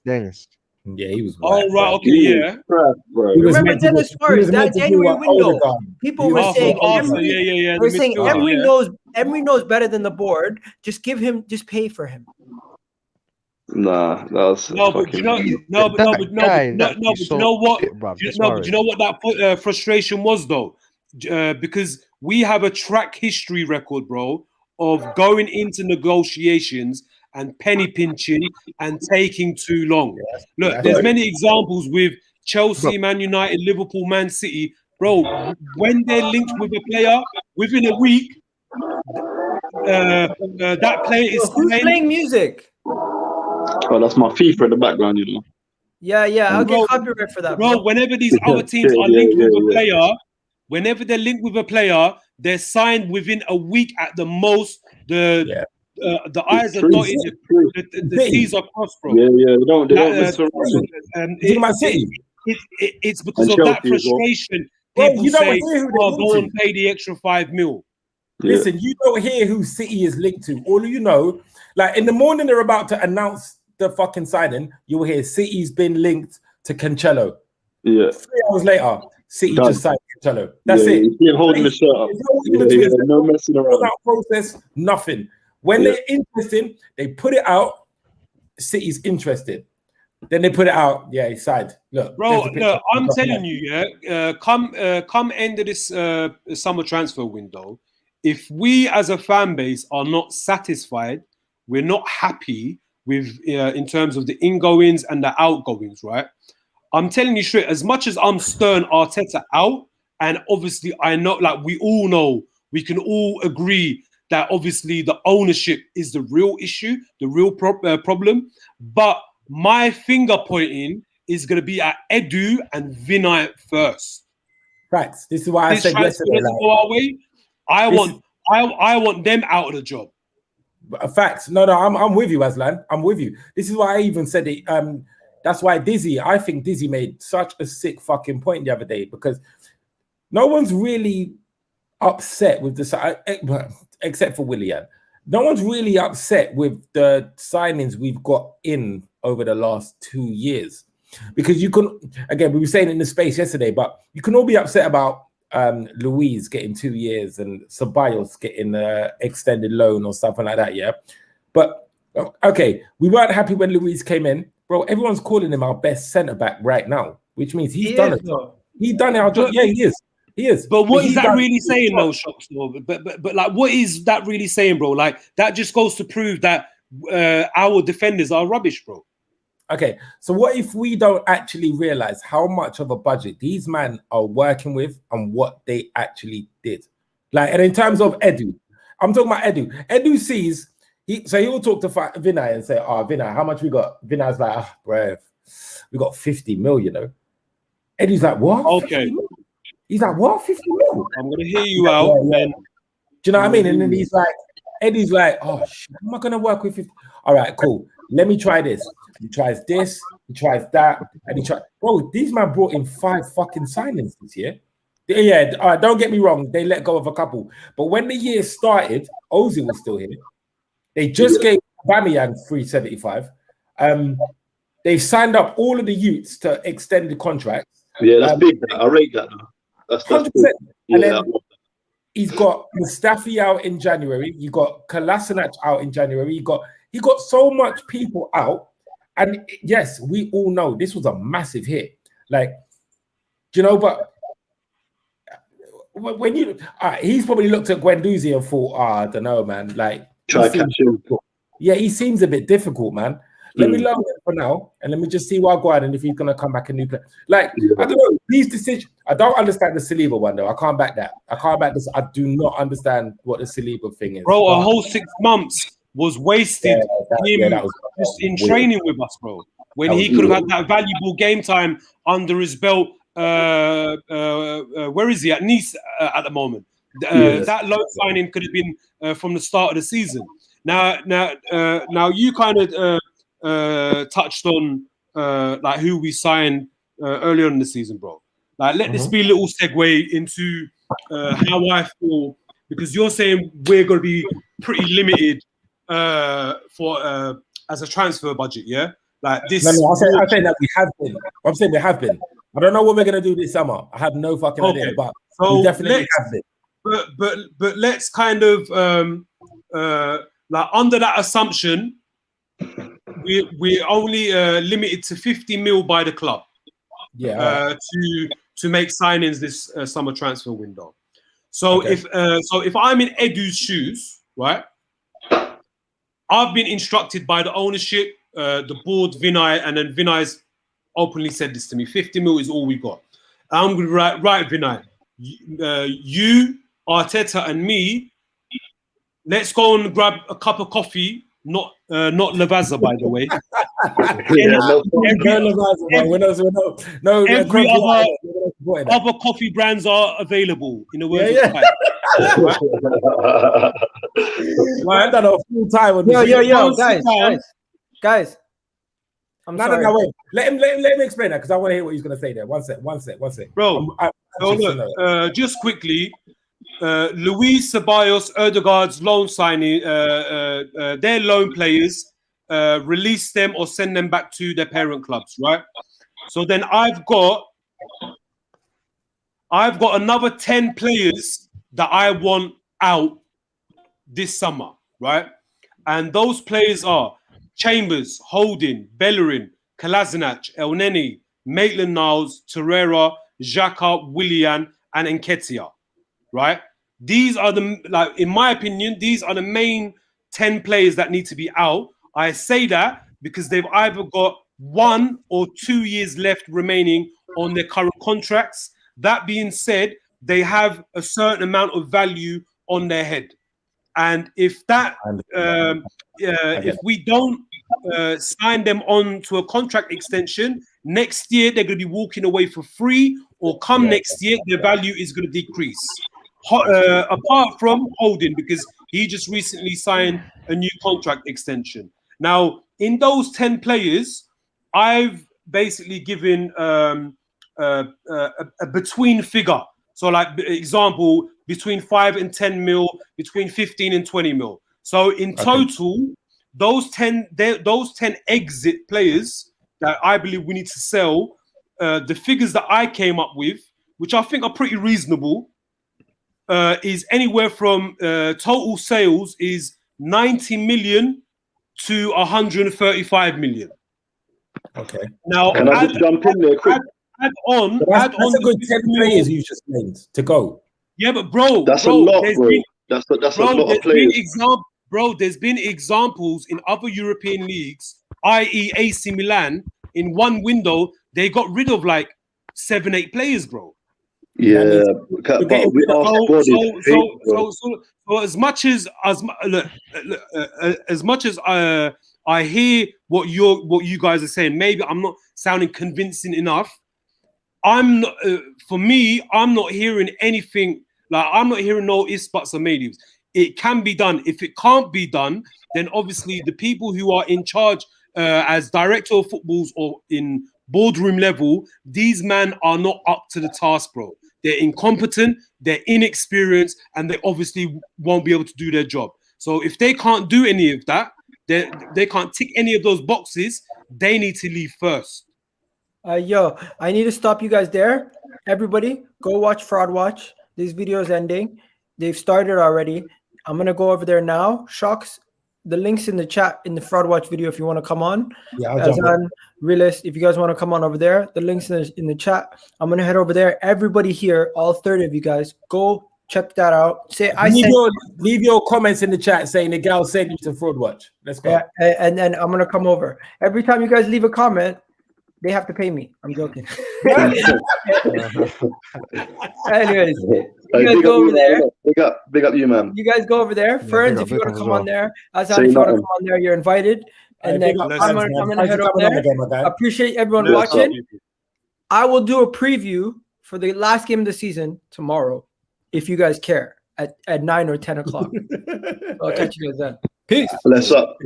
Dennis. Yeah, he was. Oh, right. Okay, yeah. Remember Dennis Suarez, that January window? People were saying, Emery knows better than the board. Just pay for him. Nah, that was do you know what that frustration was though? Because we have a track history record, bro, of going into negotiations and penny pinching and taking too long. Look, there's many examples with Chelsea, Man United, Liverpool, Man City, bro. When they're linked with a player, within a week, that player is who's playing music. Oh, that's my FIFA in the background, you know. Yeah, I'll get copyright for that. Bro, whenever these other teams are linked with a player, whenever they're linked with a player, they're signed within a week at the most. The I's are dotted, the T's are crossed, bro. They don't it's because of that frustration. People say, go and pay the extra 5 mil. Listen, you don't hear who City is linked to. All you know, like in the morning they're about to announce the fucking signing, you will hear City's been linked to Cancelo. Yeah. 3 hours later, City just signed Cancelo. That's it. He's holding the shirt up. No messing around. Process, nothing. When they're interested, they put it out. City's interested. Then they put it out. Yeah, he signed. Look, bro. Look, I'm telling you, come end of this summer transfer window. If we as a fan base are not satisfied, we're not happy with in terms of the ingoings and the outgoings, right? I'm telling you straight, as much as I'm stern Arteta out, and obviously I know, like we all know, we can all agree that obviously the ownership is the real issue, the real problem. But my finger pointing is going to be at Edu and Vinay first. Facts. This is why I said yesterday. I want I want them out of the job. Facts. No, I'm with you, Aslan. I'm with you. This is why I even said it. That's why I think Dizzy made such a sick fucking point the other day, because no one's really upset with the except for Willian. No one's really upset with the signings we've got in over the last 2 years, because you can, again, we were saying it in the space yesterday, but you can all be upset about Louise getting 2 years and Ceballos getting an extended loan or something like that, yeah. But okay, we weren't happy when Louise came in, bro. Everyone's calling him our best centre back right now, which means he's done it. He's done our job. Yeah, he is. He is. But what is that really saying, though, Shocks? But like, what is that really saying, bro? Like, that just goes to prove that our defenders are rubbish, bro. Okay, so what if we don't actually realize how much of a budget these men are working with and what they actually did? And in terms of Edu, I'm talking about Edu. Edu sees, he'll talk to Vinay and say, "Oh, Vinay, how much we got?" Vinay's like, "Bro, we got 50 mil, you know." Edu's like, "What?" Okay. He's like, "What? 50 mil?" I'm gonna hear you out. Yeah. Do you know what I mean? And then Eddie's like, "Oh shit, how am I gonna work with 50? All right, cool. Let me try this." He tries this, he tries that, and he tries. Bro, these man brought in 5 fucking signings this year. Yeah, don't get me wrong, they let go of a couple. But when the year started, Ozil was still here. They just gave Aubameyang 375. They signed up all of the youths to extend the contracts. Yeah, that's big. I rate that. That's 100%. Big. And Yeah, then he's got Mustafi out in January. You got Kolasinac out in January. He got so much people out. And yes, we all know this was a massive hit. Like, you know, but when you, he's probably looked at Guendouzi and thought, I don't know, man. Like, try catch him. Yeah, he seems a bit difficult, man. Let me learn it for now, and let me just see what go on and if he's gonna come back a new player. Like, I don't know these decisions. I don't understand the Saliba one though. I can't back that. I can't back this. I do not understand what the Saliba thing is. Bro, a whole 6 months was wasted just in training with us, bro. When he could have had that valuable game time under his belt. Where is he at Nice at the moment? That loan signing could have been from the start of the season. Now you kind of touched on like who we signed earlier in the season, bro. Like, let this be a little segue into how I feel, because you're saying we're going to be pretty limited for as a transfer budget, yeah. Like this. No, I'm saying that we have been. I'm saying we have been. I don't know what we're gonna do this summer. I have no fucking idea, but we definitely have been. But let's kind of like under that assumption, we're only limited to 50 mil by the club. Yeah. To make signings this summer transfer window. So if I'm in Edu's shoes, right? I've been instructed by the ownership, the board, Vinay, and then Vinay's openly said this to me: 50 mil is all we got. I'm going to right, Vinay. You, Arteta, and me, let's go and grab a cup of coffee. Not Lavazza, by the way. Every other coffee brands are available in the world. I've done a full time on this. Yo, guys. I'm sorry. No, wait. Let him explain that, because I want to hear what he's gonna say there. One sec. Bro, just quickly. Luis Ceballos, Edouard's loan signing, their loan players, release them or send them back to their parent clubs, right? So then I've got another 10 players that I want out this summer, right? And those players are Chambers, Holding, Bellerin, Kolasinac, El Neni, Maitland-Niles, Torreira, Xhaka, Willian, and Nketiah, right? These are in my opinion, these are the main 10 players that need to be out. I say that because they've either got 1 or 2 years left remaining on their current contracts. That being said, they have a certain amount of value on their head. And if that, if we don't sign them on to a contract extension, next year they're going to be walking away for free, or come next year, their value is going to decrease. apart from Holding, because he just recently signed a new contract extension. Now, in those 10 players, I've basically given a between figure. So, like example, between 5 and 10 mil, between 15 and 20 mil. So, in total, those 10 exit players that I believe we need to sell, the figures that I came up with, which I think are pretty reasonable, is anywhere from total sales is 90 million to 135 million. Okay. Now, can I just jump in there quick? That's a good 10 players you just named to go. Yeah, but bro, that's a lot, bro. That's a lot of players. There's been examples in other European leagues, i.e. AC Milan, in one window, they got rid of like 7-8 players, bro. Yeah, so as much as I hear what you guys are saying, maybe I'm not sounding convincing enough. I'm not. For me, I'm not hearing anything. Like, I'm not hearing no ifs, buts, or maybes. It can be done. If it can't be done, then obviously the people who are in charge as director of footballs or in boardroom level, these men are not up to the task, bro. They're incompetent, they're inexperienced, and they obviously won't be able to do their job. So if they can't do any of that, they can't tick any of those boxes, they need to leave first. Yo, I need to stop you guys there. Everybody, go watch Fraud Watch. This video is ending. They've started already. I'm going to go over there now. Shocks, the link's in the chat in the Fraud Watch video if you want to come on. Yeah, I'll jump on. Realist, if you guys want to come on over there, the link's in the chat. I'm going to head over there. Everybody here, all 30 of you guys, go check that out. Leave your comments in the chat saying Egal sent you to Fraud Watch. Let's go. Yeah, and then I'm going to come over. Every time you guys leave a comment, they have to pay me. I'm joking. Anyways, you guys go over there. Big up you, man. You guys go over there. Ferns, if you want to come on there. Azan, if you want to come on there, you're invited. And then I'm gonna head over there. Appreciate everyone watching. I will do a preview for the last game of the season tomorrow, if you guys care, at 9 or 10 o'clock. I'll catch you guys then. Peace. Bless up.